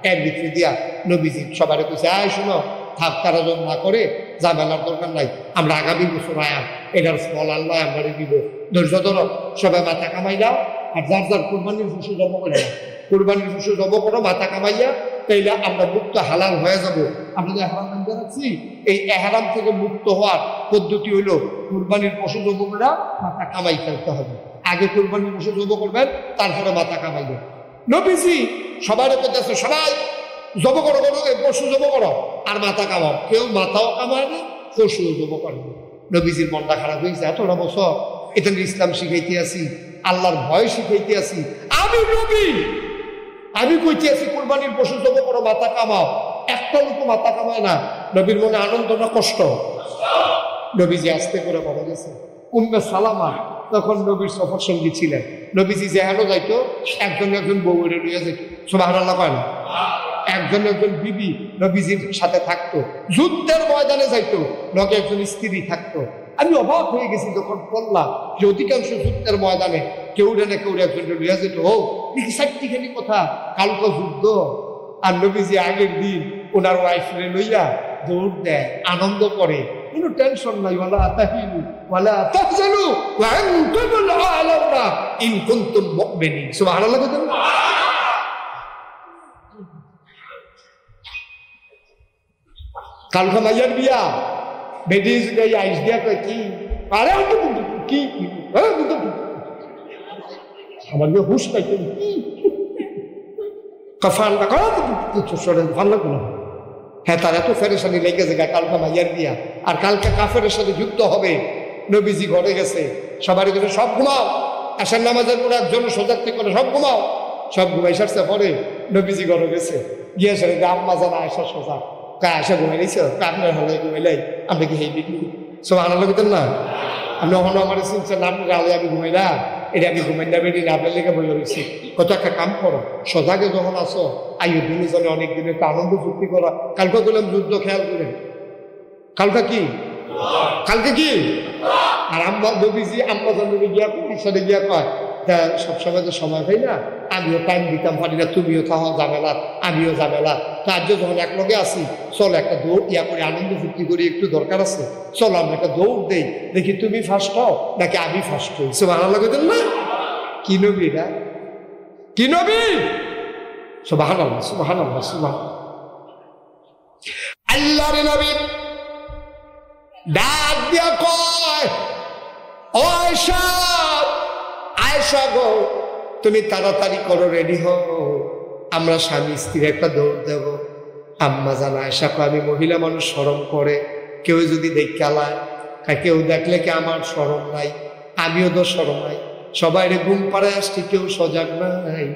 এর ভিতরে দিয়া নবীজি সবাই কইছে, আয় শোনো, থাক, তারা যখন না করে ঝামেলার দরকার নাই, আমরা আগামী বছর আয়া এটার ফল আল্লাহ আমরা দিব, ধৈর্য ধরো, সবাই মাথা কামাই দাও, আর যার যার কোরবানির পশু জব করে না, কোরবানির পশু জব করো মাথা কামাইয়া, তাইলে আমরা মুক্ত হালাল হয়ে যাব। আমরা যে এহরাম বাঁধতে রাখছি, এই এহরাম থেকে মুক্ত হওয়ার পদ্ধতি হইল কোরবানির পশু জব করে মাথা কামাই ফেলতে হবে। আগে কোরবানির পশু জব করবেন, তারপরে মাথা কামাইবেন। নবীজি সবার কাছে সবাই জব করো, পশু জব করো আর মাথা কামাও। কেউ মাথাও কামায় না, পশুও জব করে না। নবীজির মনটা খারাপ হয়েছে, এতটা বছর এখানে ইসলাম শিখাইতে আসি, আল্লাহর ভয় শিখাইতে আসি, আমি নবী, আমি কইতে আছি কোরবানির পশু জব করো মাথা কামাও, একটা লোক মাথা কামায় না। নবীর মনে আনন্দ না কষ্ট? নবীজি আস্তে করে বলা গেছে। উম্মে সালামা তখন নবীর সফর সঙ্গী ছিলেন। নবীজি যেহেন যাইতো একজন একজন বউরে লইয়া যাইত, সুবহানাল্লাহ কয় না? একজন একজন বিবি নবীজির সাথে থাকতো, যুদ্ধের ময়দানে যাইতো, লগে একজন স্ত্রী থাকতো। আমি অবাক হয়ে গেছি যখন বললাম যে অধিকাংশ যুদ্ধের ময়দানে কেউ না কেউ একজন লইয়া যেত। ও দেখি সাইটটিখানি কথা, কালকে যুদ্ধ, আর নবীজি আগের দিন ওনার ওয়াইফরে লইয়া দৌড় দেয়, আনন্দ করে, কোনো টেনশন নাই। ওয়ালা তাহিনু ওয়ালা তাহজানু ওয়া আনতুমুল আ'লাউনা ইন কুনতুম মুমিনিন। সুবহানাল্লাহ। কালকে মাইয়ার বিয়া, বেডিস গাই আইস দিয়া কয় কি আরে কি আমার বিয়ে হুশ পাইতেন কি কাফান লাগা ভাল লাগলো না। হ্যাঁ, তার এত ফেরেশানি লেগে যায়, কালকে মাইয়ার বিয়া, আর কালকে কাফেরের সাথে যুদ্ধ হবে। নবীজি ঘরে গেছে, সবারই গেছে সব ঘুমাও, আসার নামাজের পরে একজন সজাগ থেকে করে সব ঘুমাও, সব ঘুমাই সারছে। পরে নবীজি ঘরে গেছে, গিয়েছে আম্মা জানা আয়সা সোজা আয়সা ঘুমাই নিছ, আপনার হলে ঘুমাইলাই, আমরা কি হেই বিক্রি সব আনার লাগতেন না? আমি ওখানে আমার চিনছেন আপনার আলে আমি ঘুমাই না, এটা আমি ঘুমাই না, বেরিয়ে আপনার লেগে বলে রয়েছি। কত একটা কাম করো, সজাগে যখন আসো আইও দুজনে অনেক দিনে একটা আনন্দ ফুর্তি করা। কালকে করলাম যুদ্ধ, খেয়াল করেন কালকে কি, কালকে কি। আর আম্মা নবীজি আম্মা জানবি গিয়া সাথে গিয়া কয়, তা সবসময় তো সময় পাই না, আমিও টাইম দিতাম পারি না, তুমিও থাকো ঝামেলা, আমিও ঝামেলা, তার যখন একলগে আসি, চলো একটা দৌড় ইয়া করে আনন্দ ফুর্তি করি, একটু দরকার আছে, চলো আমরা একটা দৌড় দেই, দেখি তুমি ফার্স্ট হও নাকি আমি ফার্স্ট হই। সুবহানাল্লাহ কইতেন না? কি নবী এটা, কি নবী! সুবহানাল্লাহ, সুবহানাল্লাহ, সুবহানাল্লাহ। আল্লাহর নবী ডাক দিয়া কয়, ও আয়েশা, আয়েশা গো, তুমি তাড়াতাড়ি করো, রেডি হও, আমরা স্বামী স্ত্রীর একটা দৌড় দেব। আম্মা জান আয়েশা কয়, আমি মহিলা মানুষ শরম করে, কেউ যদি দেখালায়, কেউ দেখলে কি আমার শরম নাই, আমিও তো শরম নাই, সবাই রে ঘুম পাড়ায় আসছি, কেউ সজাগ নাই,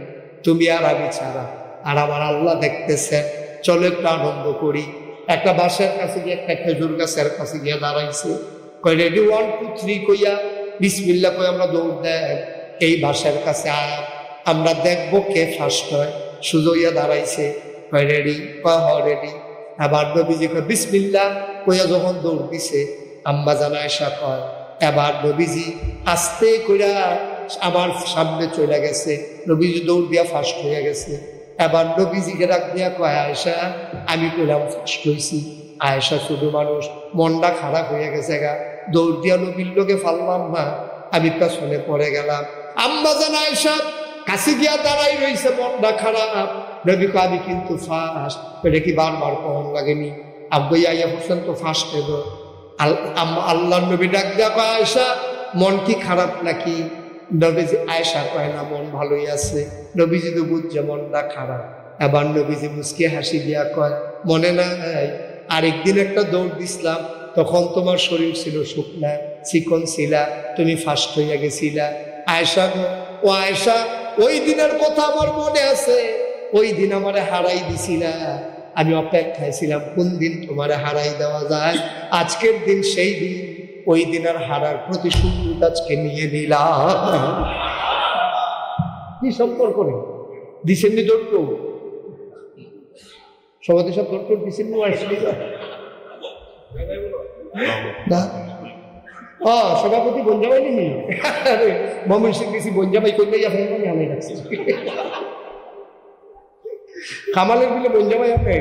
তুমি আর আমি ছাড়া, আর আমার আল্লাহ দেখতেছেন, চলো একটু আনন্দ করি। একটা বাসের কাছে গিয়ে, একটা খেজুর গাছের কাছে গিয়ে দাঁড়াইছে, কয় রেডি 1 2 3 কইয়া বিসমিল্লাহ কই আমরা দৌড় দেয় এই বাসের কাছে, আমরা দেখবো কে ফার্স্ট হয়। সুজইয়া দাঁড়াইছে, কয় রেডি, কয় হ রেডি। আবার নবীজি কয় বিসমিল্লাহ কইয়া যখন দৌড় দিছে, আম্মা জান আয়েশা কয় এবার নবীজি আস্তে কইরা আমার সামনে চলে গেছে, নবীজি দৌড় দিয়া ফার্স্ট হয়ে গেছে। এবার নবীজিকে ডাক দিয়া কয়, আয়েশা আমি কইলাম ফার্স্ট হইছি। আয়েশা শুধু মানুষ, মনটা খারাপ হয়ে গেছে গা, দৌড় দিয়া নবীর লোকে ফাললাম না, আমি পেছনে পড়ে গেলাম। আম্মা জান আয়েশা কাছে গিয়া দাঁড়াই রইছে, মনটা খারাপ। নবী কয় আমি কিন্তু ফার্স্ট। এটা কি বারবার কখন লাগেনি? আব্বাই আইয়া বলছেন তো ফার্স্ট এলো। আল্লাহ নবী ডাক দিয়া কয়, আয়েশা মন কি খারাপ নাকি? নবীজি আয়েশা কয় না, মন ভালোই আছে। নবীজি তো বুঝছে মনটা খারাপ। এবার নবীজি মুচকি হাসি দিয়া কয়, মনে নাই আরেকদিন একটা দৌড় দিছিলাম, তখন তোমার শরীর ছিল শুকনা, চিকন ছিলা, তুমি ফার্স্ট হইয়া গেছিলা। আয়েশা গো, ও আয়েশা, ওই দিনের কথা আমার মনে আছে, ওই দিন আমারে হারাই দিছিলা, আমি অপেক্ষায় ছিলাম কোন দিন তোমারে হারাই দেওয়া যায়। আজকের দিন সেই দিন, ওই দিন আর হারার প্রতিশোধ আজকে নিয়ে নিলাম। কি সম্পর্ক নেই, দিছেননি দৌড় সবাই সব দৌড় দিছেন না। সভাপতি বঞ্জাবাই নি মমিন সিং দিছি বঞ্জাবাই করলে আমি রাখছি কামালের দিলে বঞ্জাবাই আপনি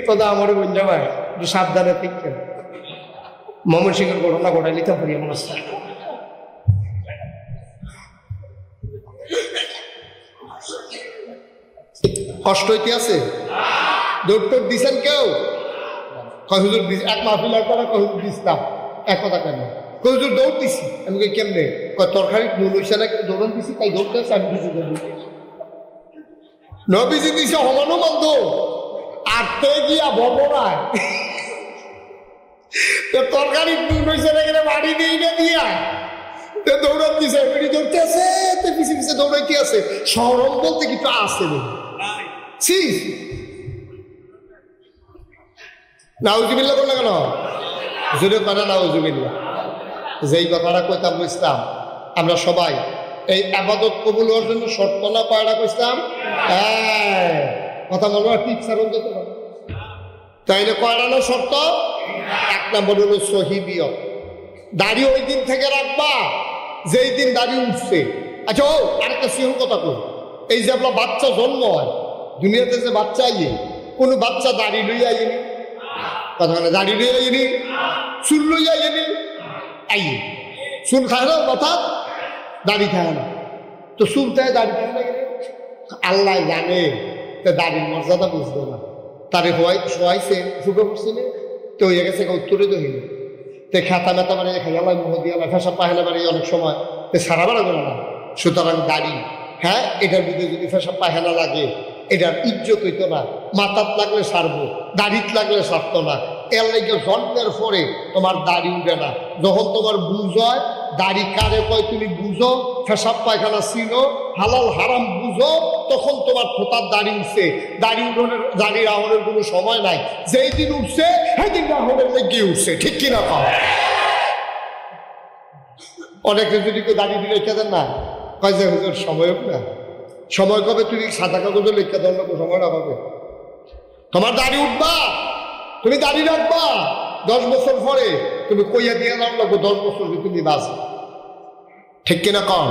তদা আমারও বঞ্জাবাই একটু সাবধানে থাকতেন। মমিন সিং এর ঘটনা ঘটাই লিখতে পারি এমন অবস্থা। কষ্ট হইতে আছে, দৌড় টোড় দিছেন কেউ? হুজুর এক মাহফিল করা হুজুর দিতাম এক কথা কেন হুজুর দৌড় দিছি। আমি কেমনে তরকারি নুন হইছে না দৌড়ন দিছি তাই দৌড়তে আছে। আমি দিছি নবীজি দিছে হমানো বন্ধ আটতে গিয়া বড়রায় তরকারি নুন হইছে না বাড়ি দিই না দিয়া দৌড়ান দিছে। এমনি দৌড়তে আছে পিছিয়ে পিছিয়ে দৌড়াইতে আছে। শরম বলতে কিছু আছে নাউজুবিল্লাহ বললে কেন জোরে পারে নাউজুবিল্লাহ। যেই কথাটা কইতাম বুঝতাম আমরা সবাই এই আবাদত কবুল হওয়ার জন্য শর্ত না পায়টা কইতাম কথা বলবো টিপসার যেতে পারে। তাইলে কয়টা না শর্ত? এক নম্বর হলো সহিবিয়ত, দাড়ি ওই দিন থেকে রাখবা যেই দিন দাড়ি উঠছে। আচ্ছা ও আরেকটা সিহর কথা কই, এই যে আপনার বাচ্চা জন্ম হয় দুনিয়াতে যে বাচ্চা আইয়ে কোনো বাচ্চা দাড়ি লইয়া আইনি কথা মানে দাড়ি লইয়া আইনি চুল লইয়া আইনি আইয়ে চুল খায় না মাথা দাড়ি খায় না তো চুল খায় দাড়ি খায় না আল্লাহ জানে দাড়ির মর্যাদা বুঝবো না তারে শোয়াইছে সুখে পড়ছিল তো হয়ে গেছে উত্তরে তো হইল তো খাতা মেতা মানে খাই আল্লাহ মুহ দিয়ে ফেসা পাহে না বাড়ি অনেক সময় তো সারা বেড়া করে না। সুতরাং দাড়ি হ্যাঁ এটার ভিতরে যদি ফেসা পায়খানা লাগে এটার ইজ্জত হইতো না। মাথাত লাগলে সারবো, দাড়িত লাগলে সারতো না। এর লাগে জন্মের পরে তোমার দাড়ি উঠে না। যখন তোমার বুঝ হয় দাড়ি কারে কয় তুমি বুঝো, ফেসাব পায়খানা চিনো, হালাল হারাম বুঝো, তখন তোমার খোতার দাড়ি উঠছে। দাড়ি উঠোনের দাড়ির আহনের কোনো সময় নাই। যেই দিন উঠছে সেই দিন আহনের লেগে উঠছে, ঠিক কিনা পাওয়া। অনেকে যদি কেউ দাড়ি দিয়ে রেখে দেন না কয় যে হুজুর সময় হোক না, সময় কবে তুমি সাদা কাগজে লেখা দেন না সময়টা পাবে। তোমার দাড়ি উঠবা, তুমি দাড়ি রাখবা, 10 বছর পরে তুমি কইয়া দিয়ে দাও লাগবো 10 বছর তুমি বাঁচো, ঠিক কিনা কম।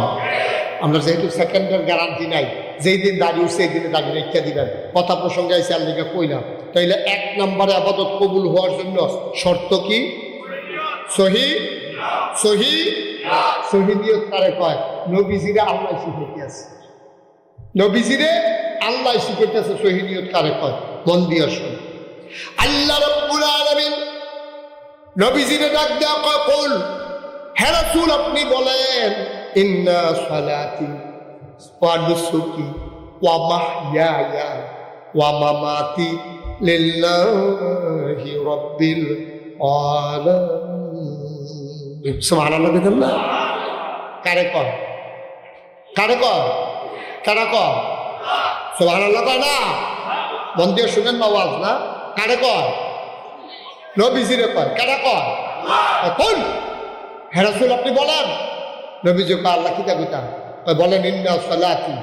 আমরা যেহেতু সেকেন্ডের গ্যারান্টি নাই, যেই দিন দাড়ি উঠছে সেই দিনে দাড়ি রেখা দিবেন। কথা প্রসঙ্গে আইসে আল্লাহকে কইলাম। তাইলে 1 নম্বরে আবাদত কবুল হওয়ার জন্য শর্ত কি? সহি সহি সহিদিয়ত কারে কয়? নবীজিরে আল্লাহ শিখাইতে আছে, নবীজিরে আল্লাহ শিখাইতেছে। সহিদিয়ত কারে কয়? মন দিয়া শুন। আল্লাহ রাব্বুল আলামিন নবীজিরে ডাক দেয়া কয় কুল হে রাসূল আপনি বলেন ইন্না সালাতি ওয়া নুসুকি ওয়া মাহইয়ায়া ওয়া মামাতি লিল্লাহি রাব্বিল আলামিন। সুবহানাল্লাহ দেখেন না কারে কয়? কারে কয়? কারা কয়? সুবহানাল্লাহ কয় না? মন দিয়ে শুনেন না ওয়াজ না। কারে কয়? নবীজিরে কয়। কারা কয়? কোন হে রাসূল আপনি বলেন। নবীজি কয় আল্লাহ কিতা কিতা বলেন ইন্না সালাতি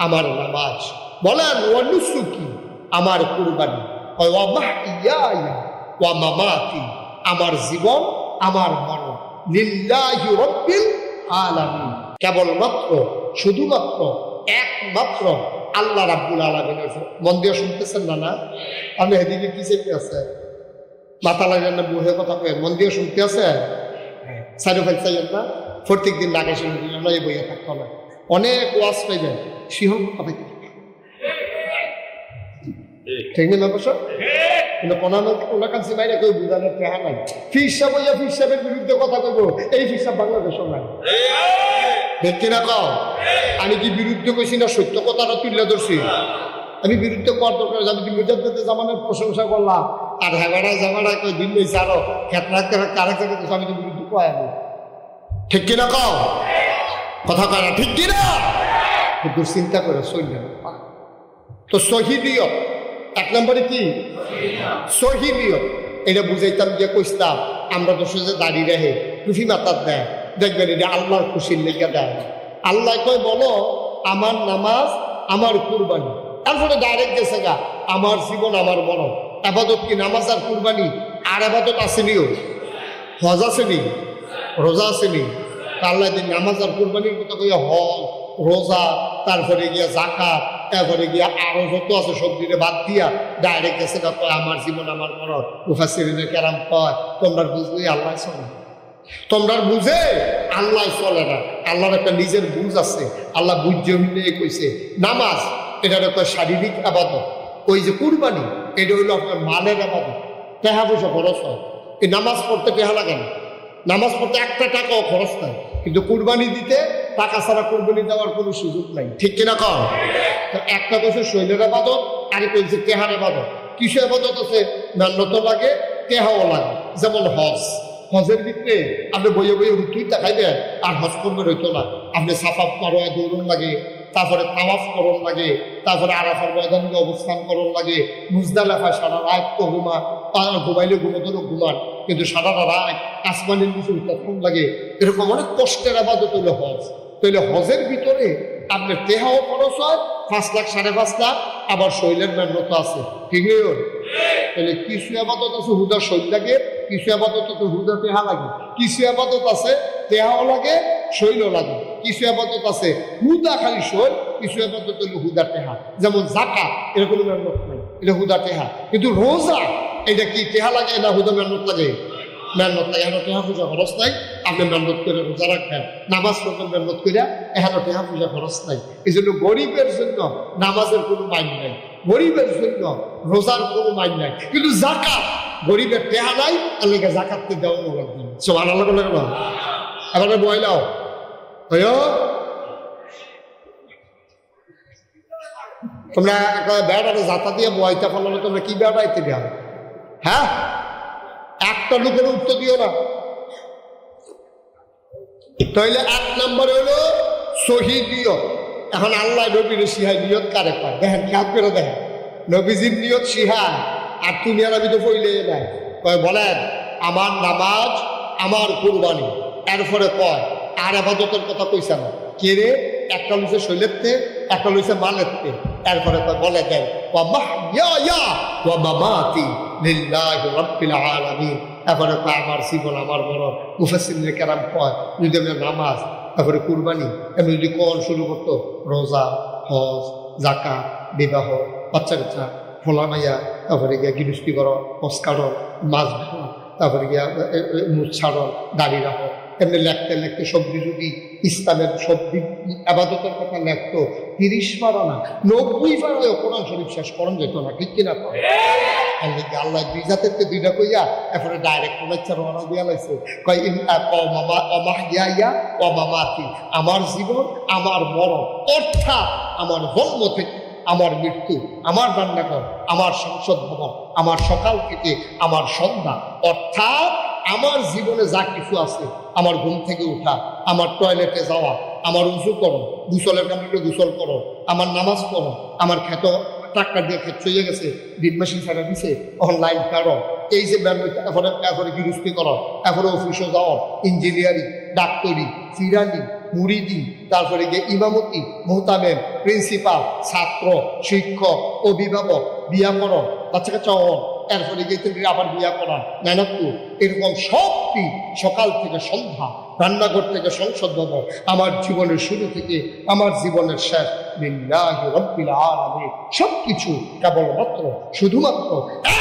আমার নামাজ, বলেন ওয়া নুসুকি আমার কুরবানি, ওয়া মাহইয়ায়া ওয়া মামাতি আমার জীবন আমার মরণ, লিল্লাহি রাব্বিল আলামিন কেবলমাত্র শুধুমাত্র একমাত্র আল্লাহ রাব্বুল আলামিনের। মন দিয়ে শুনতেছেন না? না আমি এদিকে কি চেপে আছে মাথা লাগেন না বুঝে কথা কয়েন। মন দিয়ে শুনতে আছে সাইড ফাইল চাইয়েন না। প্রত্যেক দিন লাগে শুনে আমরা এই বইয়ে থাকতো না। অনেক ওয়াজ পাইবেন সিংহ কথা ঠিক না বসো কিন্তু কোন কাছে বাইরে কেউ বুঝানোর চেহা নাই। ফিরসা বইয়া ফিরসাবের বিরুদ্ধে কথা কইব, এই ফিরসাব বাংলাদেশও নাই, ঠিক কিনা কও? আমি কি বিরুদ্ধে কইছি না সত্য কথাটা তুলে ধরছি? আমি বিরুদ্ধে কর দরকার। আমি কি মুজাদ্দিদে জামানের প্রশংসা করলাম আর হেবাড়ায় জামাড়ায় কই দিন লইছে আরো খেত রাখতে রাখতে আরেকটা কিন্তু আমি তো বিরুদ্ধে কয় আমি, ঠিক কিনা কও? কথা কয় না ঠিক কিনা? কিন্তু চিন্তা করে চলবে না। তো শহীদিয়ত এক নম্বরে কি সহি নিয়ত। এটা বুঝাইতাম যে কইতাম আমরা তো সোজা দাঁড়িয়ে রাখে টুফি মাথার দেয়, দেখবেন এটা আল্লাহর খুশির লেগে দেয়। আল্লাহ কয় বলো আমার নামাজ আমার কুরবানি, তারপরে ডাইরেক্ট গেছে গা আমার জীবন আমার মরণ। আবাদত কি নামাজ আর কুরবানি? আর আবাদত আসেনিও, হজ আসেনি, রোজা আসেনি। আল্লাহ দিন নামাজ আর কুরবানির কথা কইয়া হজ, রোজা, তারপরে গিয়া জাকাত, তারপরে গিয়া আরো যত আছে সব দিনে বাদ দিয়া ডাইরেক্ট গেছে গা কয় আমার জীবন আমার মরণ। মুফাসসিরিনে কেরাম কয় তোমরা বুঝলে আল্লাহ চলে, তোমরা বুঝে আল্লাহ চলে না। আল্লাহর একটা নিজের বুঝ আছে, আল্লাহ বুঝে মিলে কইছে নামাজ এটা কয় শারীরিক আবাদত, ওই যে কুরবানি এটা হইলো আপনার মালের আবাদত, টাকা পয়সা খরচ হয়। এই নামাজ পড়তে টাকা লাগে না, নামাজ পড়তে একটা টাকাও খরচ নাই, কিন্তু কুরবানি দিতে টাকা ছাড়া কুরবানি দেওয়ার কোনো সুযোগ নাই, ঠিক কিনা কর? তো একটা কইছে শৈলের আবাদত, আরেক কইছে টেহার আবাদত। কিছু আবাদত আছে মেহনত লাগে, টেহাও লাগে, যেমন হজ। হজের ভিতরে আপনি বইয়ে বইয়ে হুতুই দেখাইবেন আর হজ করবেন হইতো না। আপনি সাফা মারোয়া দৌড়ন লাগে, তারপরে তাওয়াফ করণ লাগে, তারপরে আরাফার ময়দানে অবস্থান করণ লাগে, মুজদালিফায় সারা রাত তো ঘুমাইলে ঘুমোতেও ঘুমান, কিন্তু সারা রাত আসমানের নিচে উত্থাপন লাগে। এরকম অনেক কষ্টের আবাদত হইল হজ। তাহলে হজের ভিতরে আপনার দেহাও খরচ হয় 5 লাখ 5.5 লাখ, আবার শৈলের মেহনত আছে, ঠিক নেই? তাহলে কিছু আবাদত আছে হুদা শৈল লাগে, কিছু আবাদত আছে হুদা টেহা লাগে, কিছু আবাদত আছে টেহাও লাগে শৈলও লাগে, কিছু আবাদত আছে হুদা খালি শৈল, কিছু আবাদত হলো হুদা টেহা। যেমন জাকাত এর কোনো মেহনত নাই, এটা হুদা টেহা। কিন্তু রোজা এটা কি টেহা লাগে না হুদা মেহনত লাগে? মেহনত লাগে। এখন টেহা পূজা খরচ নাই, আপনি মেহনত করে রোজা রাখবেন, নামাজ পড়বেন মেহনত করে, এখন টেহা পূজা খরচ নাই। এই জন্য গরিবের জন্য নামাজের কোনো মাইন নাই, গরিবের জন্য রোজার কোনো মাইন নাই। কিন্তু জাকাত গরিবের টেহা নাই, তাহলে জাকাতকে দেওয়া লাগবে। সুবহানাল্লাহ বলে না? এবারে বইলাও তোমরা বেড়াটা জাতা দিয়ে বইতে পারলে তোমরা কি বেড়াইতে দেওয়া? হ্যাঁ, একটা লোকের উত্তর দিও না। তাইলে 1 নম্বরে হলো সহি নিয়ত। এখন আল্লাহ নবীর সিহাই নিয়ত কারে পায় দেখেন, খেয়াল করে দেখেন। নবীজির নিয়ত সিহাই, আর তুমি আর আমি তো পইলে নাই। কয় বলেন আমার নামাজ আমার কুরবানি, এরপরে কয় আর আবাদতের কথা কইছে না কে রে? একটা লইছে শৈলেরতে, একটা লইছে মালেরতে, এরপরে কয় বলে দেন ওয়া মাহইয়া ওয়া মামাতি লিল্লাহি রাব্বিল আলামিন। এরপরে কয় আমার জীবন আমার মরণ। মুফাসসিরিনে কেরাম কয় যদি আমরা নামাজ, তারপরে কুরবানি এমনি যদি কোন শুরু করতো, রোজা, হজ, জাকাত, বিবাহ, বাচ্চা কাচ্চা, ফোলা মাইয়া, তারপরে গিয়া গৃহস্থী করো, হজ কারো, মাছ ধরো, তারপরে গিয়া মুখ ছাড়ো, দাড়ি রাখো, এমনি লিখতে লিখতে সবজি যদি ইসলামের সবজি আবাদতের কথা লিখতো 30 পারা না 90 পারাও কোরআন শরীফ শেষ করেন যেত না, ঠিক কিনা? আল্লাহ দুই জাতের দুইটা কইয়া এরপরে ডাইরেক্ট রওনা দিয়া লাইছে, কয় অমামাতি, আমার জীবন আমার মরণ, অর্থাৎ আমার জন্ম থেকে আমার মৃত্যু, আমার রান্নাঘর, আমার সংসদ ভবন, আমার সকাল থেকে আমার সন্ধ্যা, অর্থাৎ আমার জীবনে যা কিছু আছে, আমার ঘুম থেকে ওঠা, আমার টয়লেটে যাওয়া, আমার উঁচু করো, গোসলের কামড়ে গোসল করো, আমার নামাজ পড়ো, আমার খেত টাকা দিয়ে ক্ষেত হয়ে গেছে, ডিপ মেশিন ছাড়া দিছে, অনলাইন কারো, এই যে এরপরে গৃহস্থী করো, এরপরে অফিসে যাও, ইঞ্জিনিয়ারিং, ডাক্তারি, ফিরানি, মুরিদি, তারপরে গিয়ে ইমামতি, মোহতামেম, প্রিন্সিপাল, ছাত্র, শিক্ষক, অভিভাবক, বিয়া করো, বাচ্চা কাচ্চা হন, এরপরে গিয়ে তুমি আবার বিয়া করা, নানাত্তু, এরকম সবটি সকাল থেকে সন্ধ্যা, রান্নাঘর থেকে সংসদ ভবন, আমার জীবনের শুরু থেকে আমার জীবনের শেষ, লিল্লাহি রাব্বিল আলামিন, সবকিছু কেবলমাত্র শুধুমাত্র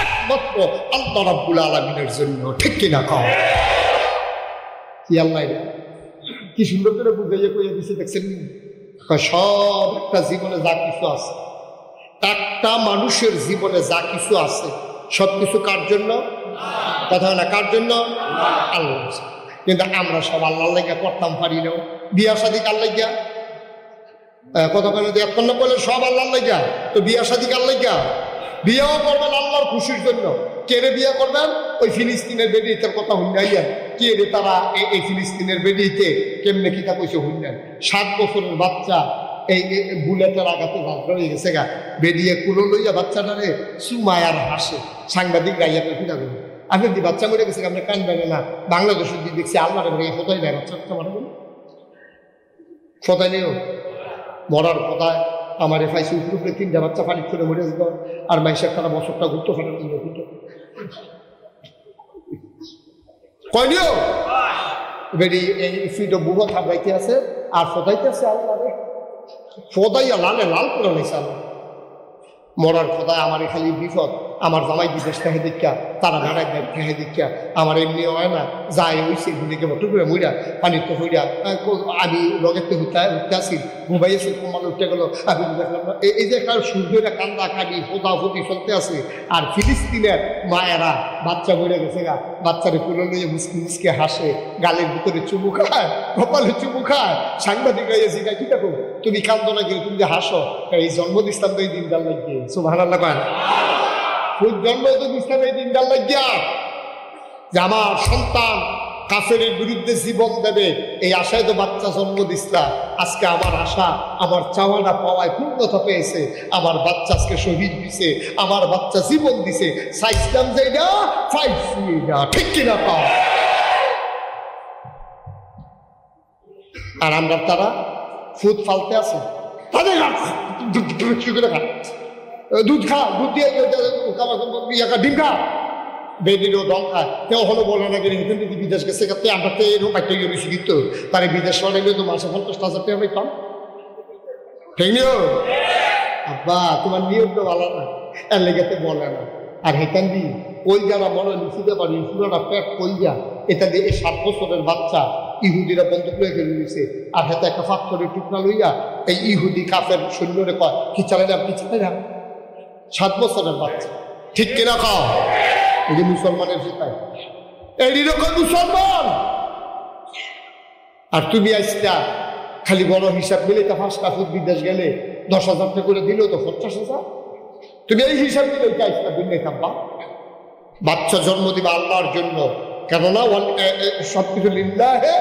একমাত্র আল্লাহ রাব্বুল আলামিনের জন্য, ঠিক কিনা কও? কি আল্লাহ কি সুন্দর করে বুঝাইয়া কইয়া দিছে, দেখছেন? সব একটা জীবনে যা কিছু আছে, একটা মানুষের জীবনে যা কিছু আছে সবকিছু কার জন্য? কথা না, কার জন্য? আল্লাহ। কিন্তু আমরা সব আল্লাহর লাগা করতাম পারি না। বিয়া শাদী কার লাগা? কতক্ষণ এখন না বলে সব আল্লাহর লাগা, তো বিয়া শাদী কার লাগা? বিয়াও করবেন আল্লাহর খুশির জন্য। কে রে বিয়া করবেন? ওই ফিলিস্তিনের বেডিতের কথা হুন্ডাইয়া, কে রে তারা এই ফিলিস্তিনের বেডিতে কেমনে কিতা কইছে হুন্ডান, 7 বছরের বাচ্চা এই বুলেটের আঘাতে ভাগ্য হয়ে গেছে গা, বেরিয়ে কুলো লইয়া বাচ্চাটারে সুমায় আর হাসে। সাংবাদিক গাইয়া ফিরা করবে, আপনার দি বাচ্চা মরে গেছে, আপনার কান বেড়ে না। বাংলাদেশের দিক দেখছি আল্লাহরে ভেঙে কোথায় নেয় বাচ্চা মারা গেল, কোথায় নেও মরার কোথায়। আমার ফাইসি উপরে 3টা বাচ্চা পানি করে মরে যেত, আর মাইসের তারা বছরটা ঘুরতো ফাটা ঘুরতো কয়নিও বেরি এই ফিট বুড়ো থাকতে আছে আর ফোদাইতে আছে আল্লাহ ফোদাইয়া লালে লাল করে নিয়েছে আল্লাহ। মরার খোদায় আমার খালি বিপদ, আমার জামাই বিদেশ থেকে দীক্ষা, তারা ভাড়ায় থেকে দীক্ষা, আমার এমনি হয় না যাই হয়েছে ঘুরিকে বটু করে মইরা পানির তো হইরা আমি লগেতে উঠতে আসি ঘুমাই আসি কমালে উঠে গেলো। আমি দেখলাম এই যে একটা সূর্যেরা কান্দা কাটি ফোদা ফুটি চলতে আছে, আর ফিলিস্তিনের মায়েরা বাচ্চা মরে গেছে গা, বাচ্চারে পুরো লইয়ে মুসকি মুসকি হাসে, গালের ভিতরে চুমু খায়, কপালে চুমু খায়। সাংবাদিকরা এসে গাই, কি দেখো তুমি কান্দো না কিন্তু তুমি যে হাসো, এই জন্ম দিস্তাম তো এই দিনদার লাগিয়ে সুবহানাল্লাহ পায় জন্ম তো দিস্তাম এই দিনদার লাগিয়া যে আমার সন্তান কাফেরের বিরুদ্ধে জীবন দেবে, এই আশায় তো বাচ্চা জন্ম দিস্তা। আজকে আমার আশা, আমার চাওয়াটা পাওয়ায় পূর্ণতা পেয়েছে। আমার বাচ্চা আজকে শহীদ দিছে, আমার বাচ্চা জীবন দিছে, সাইস্তাম যাই না পাইছি না, ঠিক কিনা পাও। আর আমরা তারা ফুট ফালতে আছে, তাদের দুধ খা, দুধ দিয়ে ডিম খা, বেদিনও দম খায়। কেউ হলো বলে না কিন্তু বিদেশ গেছে আমরা তো এরকম একটা ইয়ে বেশি কিন্তু তার বিদেশ বানাইলে তো মাসে 50,000 টাকা পাইতাম, ঠিক নিও আব্বা তোমার নিয়ম তো ভালো না, এর লেগেতে বলে না। আর হেতান দি ওই যারা মনে লিখিতে পারি পুরোটা পেট কইয়া এটা দিয়ে এই 7 বছরের বাচ্চা ইহুদিরা বন্দুক লয়ে ফেলে দিয়েছে, আর হাতে একটা পাথরের টুকরা লইয়া এই ইহুদি কাফের সৈন্যরে কয় কি চালাইলাম কি চালাইলাম, 7 বছরের বাচ্চা, ঠিক কিনা খাও। এই যে মুসলমানের সেটাই এইরকম মুসলমান। আর তুমি আইসটা খালি বড় হিসাব মিলে তা 5 কাফুর বিদেশ গেলে 10,000 টাকা করে দিলেও তো 50,000, তুমি এই হিসাব মিলে ওইটা আইসটা দিলে থাকবা। বাচ্চা জন্ম দিবা আল্লাহর জন্য, কেননা সবকিছু লিল্লাহে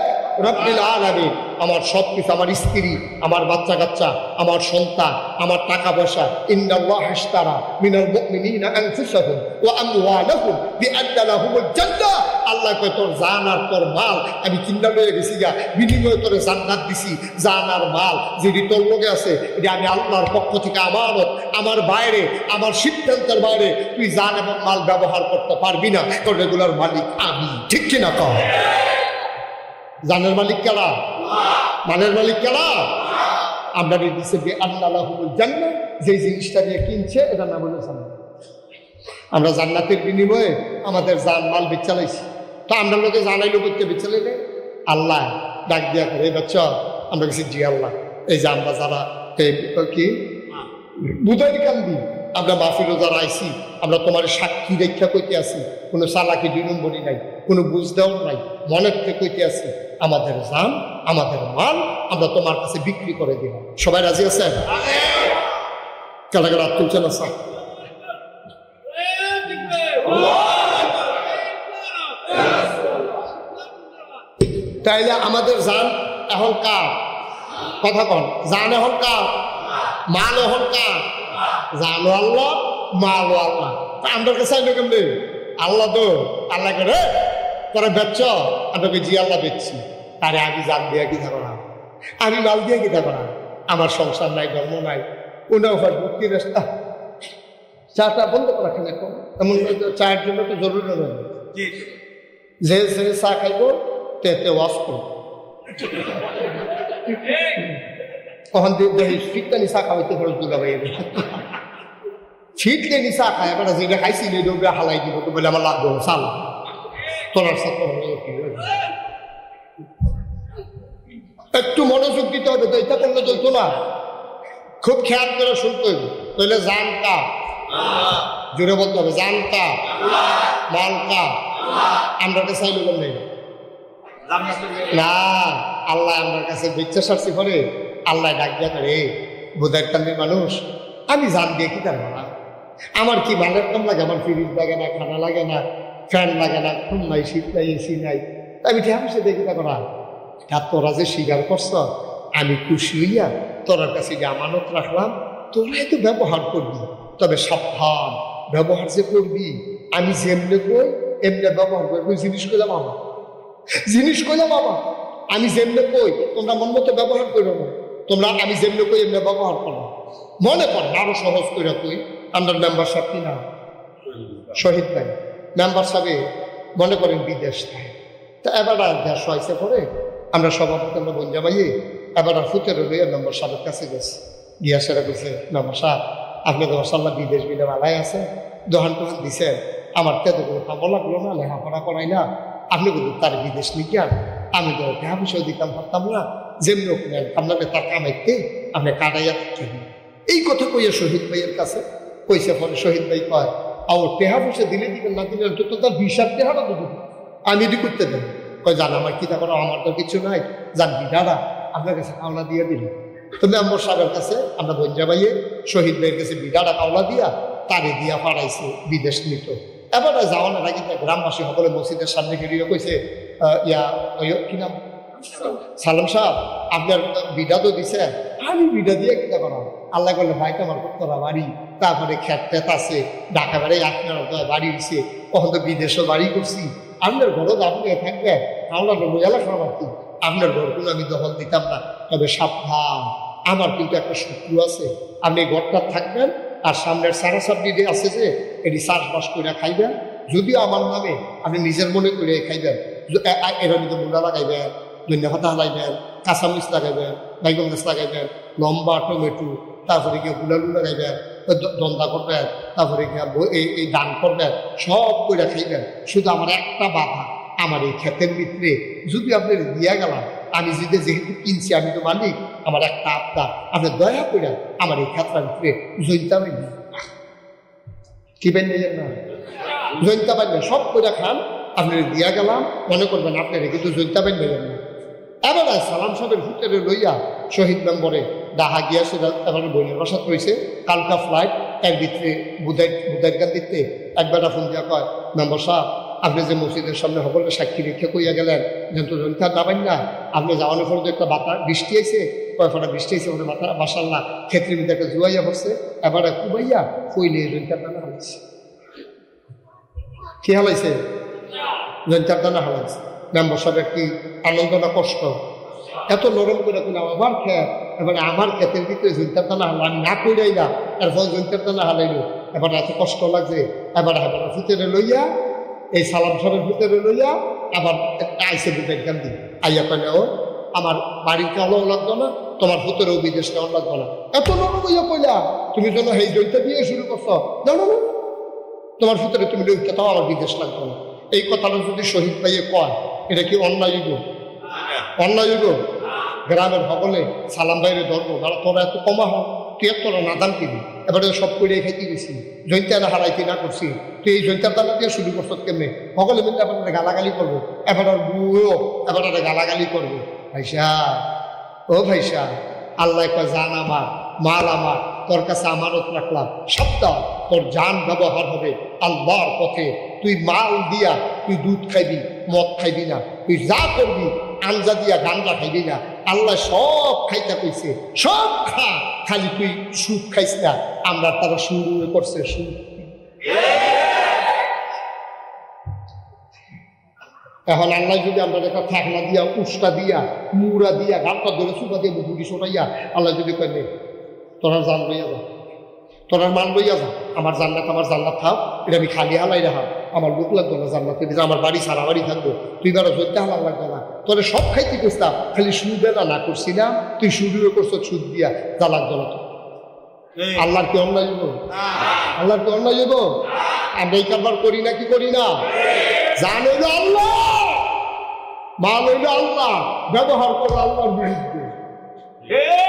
রাব্বিল আলামিন। আমার সবকিছু, আমার স্ত্রী, আমার বাচ্চা কাচ্চা, আমার সন্তান, আমার টাকা পয়সা, ইন্নাল্লাহা ইশতারা মিনাল মুমিনিনা আনফুসাহুম ওয়া আমওয়ালাহুম বিআন্না লাহুমুল জান্নাহ। আল্লাহ কয় তোর জান আর তোর মাল আমি কিনা লয়ে গেছি গা, বিনিময়ে তোরে জান্নাত দিছি। জান আর মাল যেটি তোর লগে আছে এটা আমি আল্লাহর পক্ষ থেকে আমানত, আমার বাইরে, আমার সিদ্ধান্তের বাইরে তুই জান এবং মাল ব্যবহার করতে পারবি না, তোর রেগুলার মালিক আমি, ঠিক কিনা কও। জানের মালিক কারা? মালের মালিক কারা? আমরা দিচ্ছে যে আল্লাহ লাহুমুল জান্নাহ, যে জিনিসটা নিয়ে কিনছে এটার নাম হলো জান্নাত। আমরা জান্নাতের বিনিময়ে আমাদের জান মাল বেচালাইছি, তো আমরা লোকে জানাইলো করতে বেচালাইলে আল্লাহ ডাক দিয়া করে এই বাচ্চা আমরা গেছি জি আল্লাহ, এই যে আমরা যারা কি বুধাই কান্দি আমরা মাহফিলও যারা আইসি আমরা তোমার সাক্ষী রেখা কইতে আসি, কোনো চালাকি 2 নম্বরই নাই, কোনো বুঝ দেওয়ার নাই, মনের থেকে কইতে আসি আমাদের জান আমাদের মাল আমরা তোমার কাছে বিক্রি করে দিব। সবাই রাজি আছেন? কারা কারা তুলছেন? আসা তাইলে আমাদের জান এখন কার? কথা কন, জান এখন কার? মাল এখন কার? জানো আল্লাহ, মাল আল্লাহ। আমরা কাছে চাইবে কেমনি? আল্লাহ তো আল্লাহ করে তোরা বেচছ, আপনাকে জি আল্লাহ বেচছি। আরে আমি জান দিয়া কি থাকো না, আমি মাল দিয়ে কি থাকো না, আমার সংসার নাই, ধর্ম নাই, ওনা উপায় মুক্তি রাস্তা। চাটা বন্ধ করা খেলে এমন চায়ের জন্য তো জরুরি নয়, যে চা খাইব তে ওয়াশ করব। কখন দেখি ফিটটা নিশা খাওয়াইতে খরচ দুর্গা ভাই ফিটলে নিশা খায় এবার যেটা খাইছি ডোবরা হালাই দিব তো বলে আমার লাগবে চাল তোলার সাথে একটু মনোযোগ দিতে হবে। তো এটা করলে চলতো না, খুব খেয়াল করে শুনতে হবে। তাহলে জানতা জোরে বলতে হবে, জানতা মালকা আমরা চাইলে বললে না। আল্লাহ আমার কাছে বেচ্চা সারছি করে আল্লাহ ডাক দিয়া করে বোধার কান্দির মানুষ আমি জান দিয়ে কি জানবো না, আমার কি মালের কম লাগে, আমার ফ্রিজ লাগে না, খানা লাগে না, ফ্যান লাগে না, ঘুম নাই, শীত নাই, এসি নাই, আমি ঠিক আছে দেখি তা করা। তোরা যে স্বীকার করছ আমি খুশি হইয়া তোর কাছে যে আমানত রাখলাম, তোরাই তো ব্যবহার করবি, তবে সাবধান, ব্যবহার যে করবি আমি যেমনে কই এমনি ব্যবহার করবি। জিনিস কইলাম আমার, জিনিস কইলাম আমার, আমি যেমনে কই তোমরা মন মতো ব্যবহার করো না, তোমরা আমি যেমনে কই এমনি ব্যবহার করো। মনে করেন আরো সহজ করে কই, আমরা মেম্বার সাহেব কি না শহীদ ভাই মেম্বার সাহেবে মনে করেন বিদেশ থাকে, তা এবার দেশ হয়েছে পরে আমরা সভাপতি আমরা বঞ্জা ভাইয়ে এবার ফুতের লইয়া মেম্বার সাহেবের কাছে গেছে, গিয়া সেরা কইছে মেম্বার সাহেব আপনি তো মাসাল্লাহ বিদেশ বিলে ভালাই আছে, দোকান টোহান দিছেন, আমার তেতো কোনো পাবো লাগলো না, লেখাপড়া করাই না, আপনি কিন্তু তার বিদেশ নিয়ে আমি তো টাকা পয়সা দিতাম পারতাম না, যেমনি নেন আপনাকে তার কামাইতে আপনি কাটাইয়া থাকেন। এই কথা কইয়া শহীদ ভাইয়ের কাছে কইছে, পরে শহীদ ভাই কয় আমার টেহা পয়সা দিলে দিবেন না দিলেন তো তার হিসাব টেহাটা দেবো আমি এটি করতে দেন। কয় জান আমার কিতা করো, আমার তো কিছু নাই, যান বিডারা আপনার কাছে কাওলা দিয়ে দিল। তো মেম্বর সাহেবের কাছে আমরা বঞ্জা ভাইয়ে শহীদ ভাইয়ের কাছে বিডারা কাওলা দিয়া তারে দিয়া পাড়াইছে বিদেশ নিত। এবার যাওয়ানোর আগে গ্রামবাসী সকলে মসজিদের সামনে গিয়ে কইছে ইয়া ওই কি নাম সালাম সাহেব আপনার বিডা তো দিছে, আমি বিডা দিয়ে কিতা করাম, আল্লাহ করলে ভাইটা আমার করা বাড়ি, তারপরে খেত টেত আছে, ঢাকা বাড়ি আপনার বাড়ি হয়েছে, কখন তো বিদেশও বাড়ি করছি, আপনার ঘরও আপনি থাকবে আমরা লোয়ালা খাবার কি আপনার ঘর কোনো আমি দখল দিতাম না, তবে সাবধান আমার কিন্তু একটা শত্রু আছে, আপনি ঘরটা থাকবেন আর সামনের সারা সাবডি আছে যে এটি চাষবাস করে খাইবেন, যদিও আমার নামে আপনি নিজের মনে করে খাইবেন, এর মধ্যে মুলা লাগাইবেন, ধনিয়া পাতা লাগাইবেন, কাঁচামরিচ লাগাইবেন, বাইগন গাছ লাগাইবেন, লম্বা টমেটো, তারপরে গিয়ে গুলালু লাগাইবেন, দন্দা করবেন, তারপরে গিয়ে এই দান করবেন, সব করে খাইবেন। শুধু আমার একটা বাধা, আমার এই ক্ষেতের ভিতরে যদি আপনি দিয়া গেলাম, আমি যদি যেহেতু কিনছি আমি তো মালিক, আমার একটা আবদার, আপনি দয়া করে আমার এই ক্ষেত্রের ভিতরে জৈন্তা বানবেন। কি বানবেন না জৈন্তা বানবেন, সব করে খান, আপনি দিয়া গেলাম মনে করবেন আপনার কিন্তু জৈন্তা বানবেন না। এবার সালাম সাহেবের ভিতরে লইয়া শহীদ মেম্বরে ডাহা গিয়া সেটা এবারে বইয়ের বাসাত রয়েছে, কালকা ফ্লাইট, এর ভিতরে বুধাইর গান দিতে একবারটা ফোন দিয়া কয় মেম্বার সাহেব আপনি যে মসজিদের সামনে সকলকে সাক্ষী রেখে কইয়া গেলেন যেহেতু জনতা নাবেন না, আপনি যাওয়ানোর পর একটা বৃষ্টি আইছে, কয় ফোটা বৃষ্টি আইছে, ওখানে মাসাল্লাহ ক্ষেত্রের মধ্যে একটা জুয়াইয়া পড়ছে, এবারে কুবাইয়া কইলে জনতার দানা হালাইছে। কি হালাইছে? জনতার দানা হালাইছে। মেম্বার সাহেবের কি আনন্দ না কষ্ট? এত নরম করে কিনা আবার খেত, এবারে আমার ক্ষেতের ভিতরে জনতার দানা হালা, আমি না কইরাই না, এরপর জনতার দানা হালাইলো, এবার এত কষ্ট লাগছে, এবার ভিতরে লইয়া এই সালাম সাহেবের ভিতরে লইয়া আবার আইসে বুঝের গান দিই আইয়া কেন ও আমার বাড়ির কালো লাগতো না, তোমার ভিতরেও বিদেশ নেওয়ার লাগতো না, এত নরম হইয়া কইলা তুমি যেন এই জয়টা দিয়ে শুরু করছো, জানো না তোমার ভিতরে তুমি লইতে তাও আমার বিদেশ লাগতো না। এই কথাটা যদি শহীদ ভাইয়ে কয় এটা কি অন্যায় হইব? অন্যায় হইব? গ্রামের সকলে সালাম ভাইয়ের ধর্ম তোরা এত কমা হোক, তুই তোরা নাদান কিনি, এবারে সব করে খাইতে গেছি, জয়ন্তা হারাইতে না করছি, তুই এই জয়ন্তার দানা দিয়ে শুরু করছো কেমনে? সকলে মিলে এবার গালাগালি করবো, এবার আর বুয়ো এবার গালাগালি করবো। ভাইসা ও ভাইসা, আল্লাহ কয় জান আমার মাল আমার, তোর কাছে আমানত রাখলাম, সপ্তাহ তোর জান ব্যবহার হবে আল্লাহর পথে, তুই মাল দিয়া তুই দুধ খাইবি, মদ খাইবি না, তুই যা করবি আঞ্জা দিয়া গাঞ্জা খাইবি না, আল্লাহ সব খাইতে কইছে, সব খা, খালি তুই সুখ খাইস না। আমরা তারা শুরু করছে সুখ। এখন আল্লাহ যদি আমরা একটা থাকনা দিয়া উস্কা দিয়া মুড়া দিয়া গাঁটটা ধরে সুপা দিয়ে বুড়ি সরাইয়া আল্লাহ যদি কয়ে তোরা জান লইয়া যা, তোরা মান লইয়া যা, আমার জান্নাত আমার জান্নাত থাক, এটা আমি খালি হালাই রাখা, আমার লোক লাগতো না জান্নাতে, আমার বাড়ি সারা বাড়ি থাকবো, তুই বেড়া জোরতে হালার লাগতো না, তোরা সব খাইতে করতাম, খালি সুদে না করছি না, তুই শুরুও করছো সুদ দিয়া, যা লাগতো না তো। আল্লাহর কি অন্যায় হইব? আল্লাহর কি অন্যায় হইব? আমরা এই কারবার করি না কি করি না? জান হইল আল্লাহ, মাল হইল আল্লাহ, ব্যবহার করো আল্লাহর বিরুদ্ধে,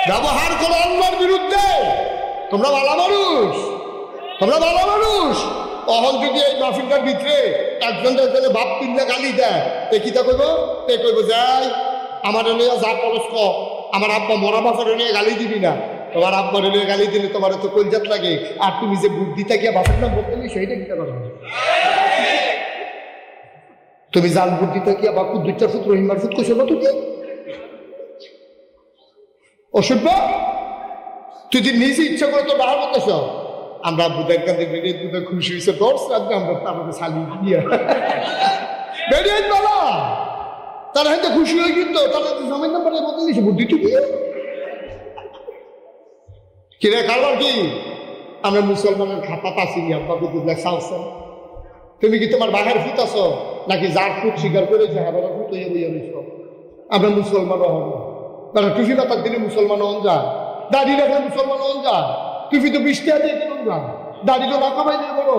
ব্যবহার করো আল্লাহর বিরুদ্ধে। তোমরা ভালো মানুষ, তোমরা ভালো মানুষ। তখন যদি এই মাহফিলটার ভিতরে একজনের বাপ কিনলে গালি দেয়, এ কিতা করবো? এ করবো যাই আমার নিয়ে যা খরচ কর, আমার আব্বা মরা বাপের নিয়ে গালি দিবি না, তোমার আব্বার নিয়ে গালি দিলে তোমার তো কলজাত লাগে, আর তুমি যে বুদ্ধিটা গিয়ে বাপের নাম বলতে নি সেইটা কিতা করো? তুমি জাল বুদ্ধিটা গিয়া বাপু দুইটার ফুট রহিমার ফুট কইছো না, তুমি অসভ্য, তুই যদি নিজে ইচ্ছা করে তো বাহার করতেছ। আমরা বুধের কাছে বেরিয়ে দুধে খুশি হয়েছে, দশ রাখবে আমরা তারপরে শালি দিয়ে বেরিয়ে বলা তারা হয়তো খুশি হয়ে কিন্তু তারা জামাই নাম্বারে বদলে দিয়েছে বুদ্ধি টুকি কিরে কারবার কি আমরা মুসলমানের খাতা পাচ্ছি আব্বা বুদ্ধ লেখা। তুমি কি তোমার বাঘের ফুট আছো নাকি যার ফুট স্বীকার করেছে হাজার ফুট হইয়া বইয়া রয়েছ? আমরা মুসলমানও হব তারা টুফি পাতার দিলে মুসলমান হন যা, দাড়ি রাখলে মুসলমান হন যা, টুফি তো 20 টাকা দিয়ে কিনুন যা, দাড়ি তো না কামাই দিয়ে বড়,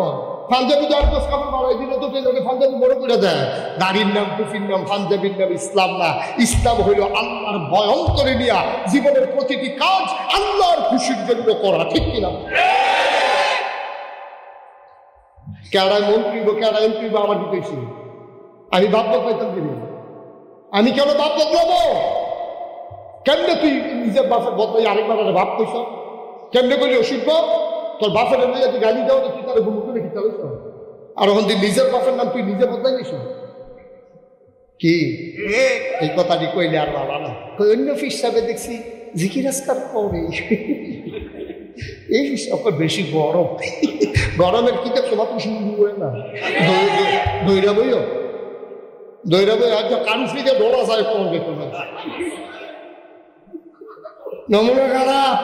পাঞ্জাবি তো 8-10 কাপড় বাড়াই দিলে তো লোকে পাঞ্জাবি বড় করে দেয়। দাড়ির নাম, টুফির নাম, পাঞ্জাবির নাম ইসলাম না। ইসলাম হইল আল্লাহর ভয় অন্তরে নিয়া জীবনের প্রতিটি কাজ আল্লাহর খুশির জন্য করা, ঠিক কিনা? কেডায় মন্ত্রী বা কেডায় এমপি বা আমার দিতেছি আমি বাপ পাইতাম কিনি? আমি কেন বাপ বদলাবো? কেমনে তুই নিজের বাপের বদলাই আরেকবার বাপ কইস? কেমনে করলি অসুখ? তোর বাপের তুই গাড়ি দাও তুই তার ঘুমু করে খেতে হইস। আর ওখান তুই নিজের বাপের নাম তুই নিজে বদলাই নিস কি? এই কথাটি কইলে আর বাবা না অন্য হিসাবে দেখছি জিকির আজকার করে এই হিসাব বেশি গরম। গরমের কিতাব তোমার শুরু করে না দৈরা বইও দৈরা বই আজ কানফ্রিতে ডোরা যায় পড়বে তোমার নমুনা খারাপ।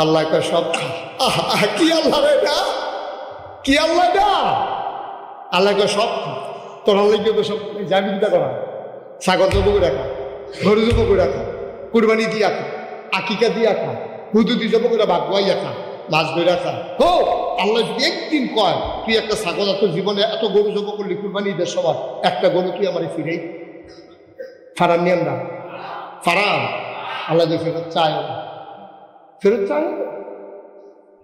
আল্লাহ সব কি আল্লাহ এটা কি আল্লাহ এটা আল্লাহকে সব তোর আল্লাহকে তো সব জানি দিতে করা, ছাগল জব করে রাখা, গরু জব করে রাখা, কুরবানি দিয়ে রাখা, আকিকা দিয়ে রাখা, হুদুদি জব করে বাগুয়াই রাখা, মাছ ধরে রাখা। ও আল্লাহ যদি একদিন কয় তুই একটা ছাগল এত জীবনে এত গরু জব করলি কুরবানি ঈদের সময় একটা গরু তুই আমার ফিরে ফারান নিয়ে না ফারান আল্লাহ যে ফেরত চায় ফেরত চায়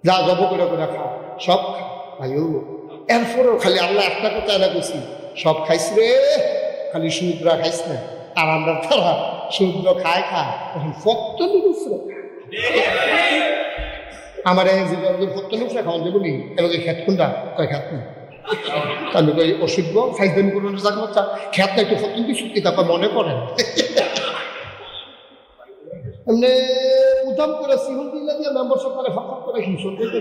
যা জব করে রাখা সব ভাইও। এরপরেও খালি আল্লাহ একটা কথা না করছি সব খাইস রে, খালি সমুদ্র খাইস না। আর আমরা তারা সমুদ্র খায় খায় তখন ফত্তনুফরে আমার ফত্তনুফরে খাওয়ান যে বলি এলাকে খেত কোনটা কয় খেত না আমি কই অসুখ ফাইজদানি করবো যাক বাচ্চা খেত না একটু ফত্তন দিয়ে শুক্তি তারপর মনে করেন এমনি উদাম করে সিহন দিলে দিয়ে মেম্বারশিপ করে ফাঁকা করে হিংসন করতে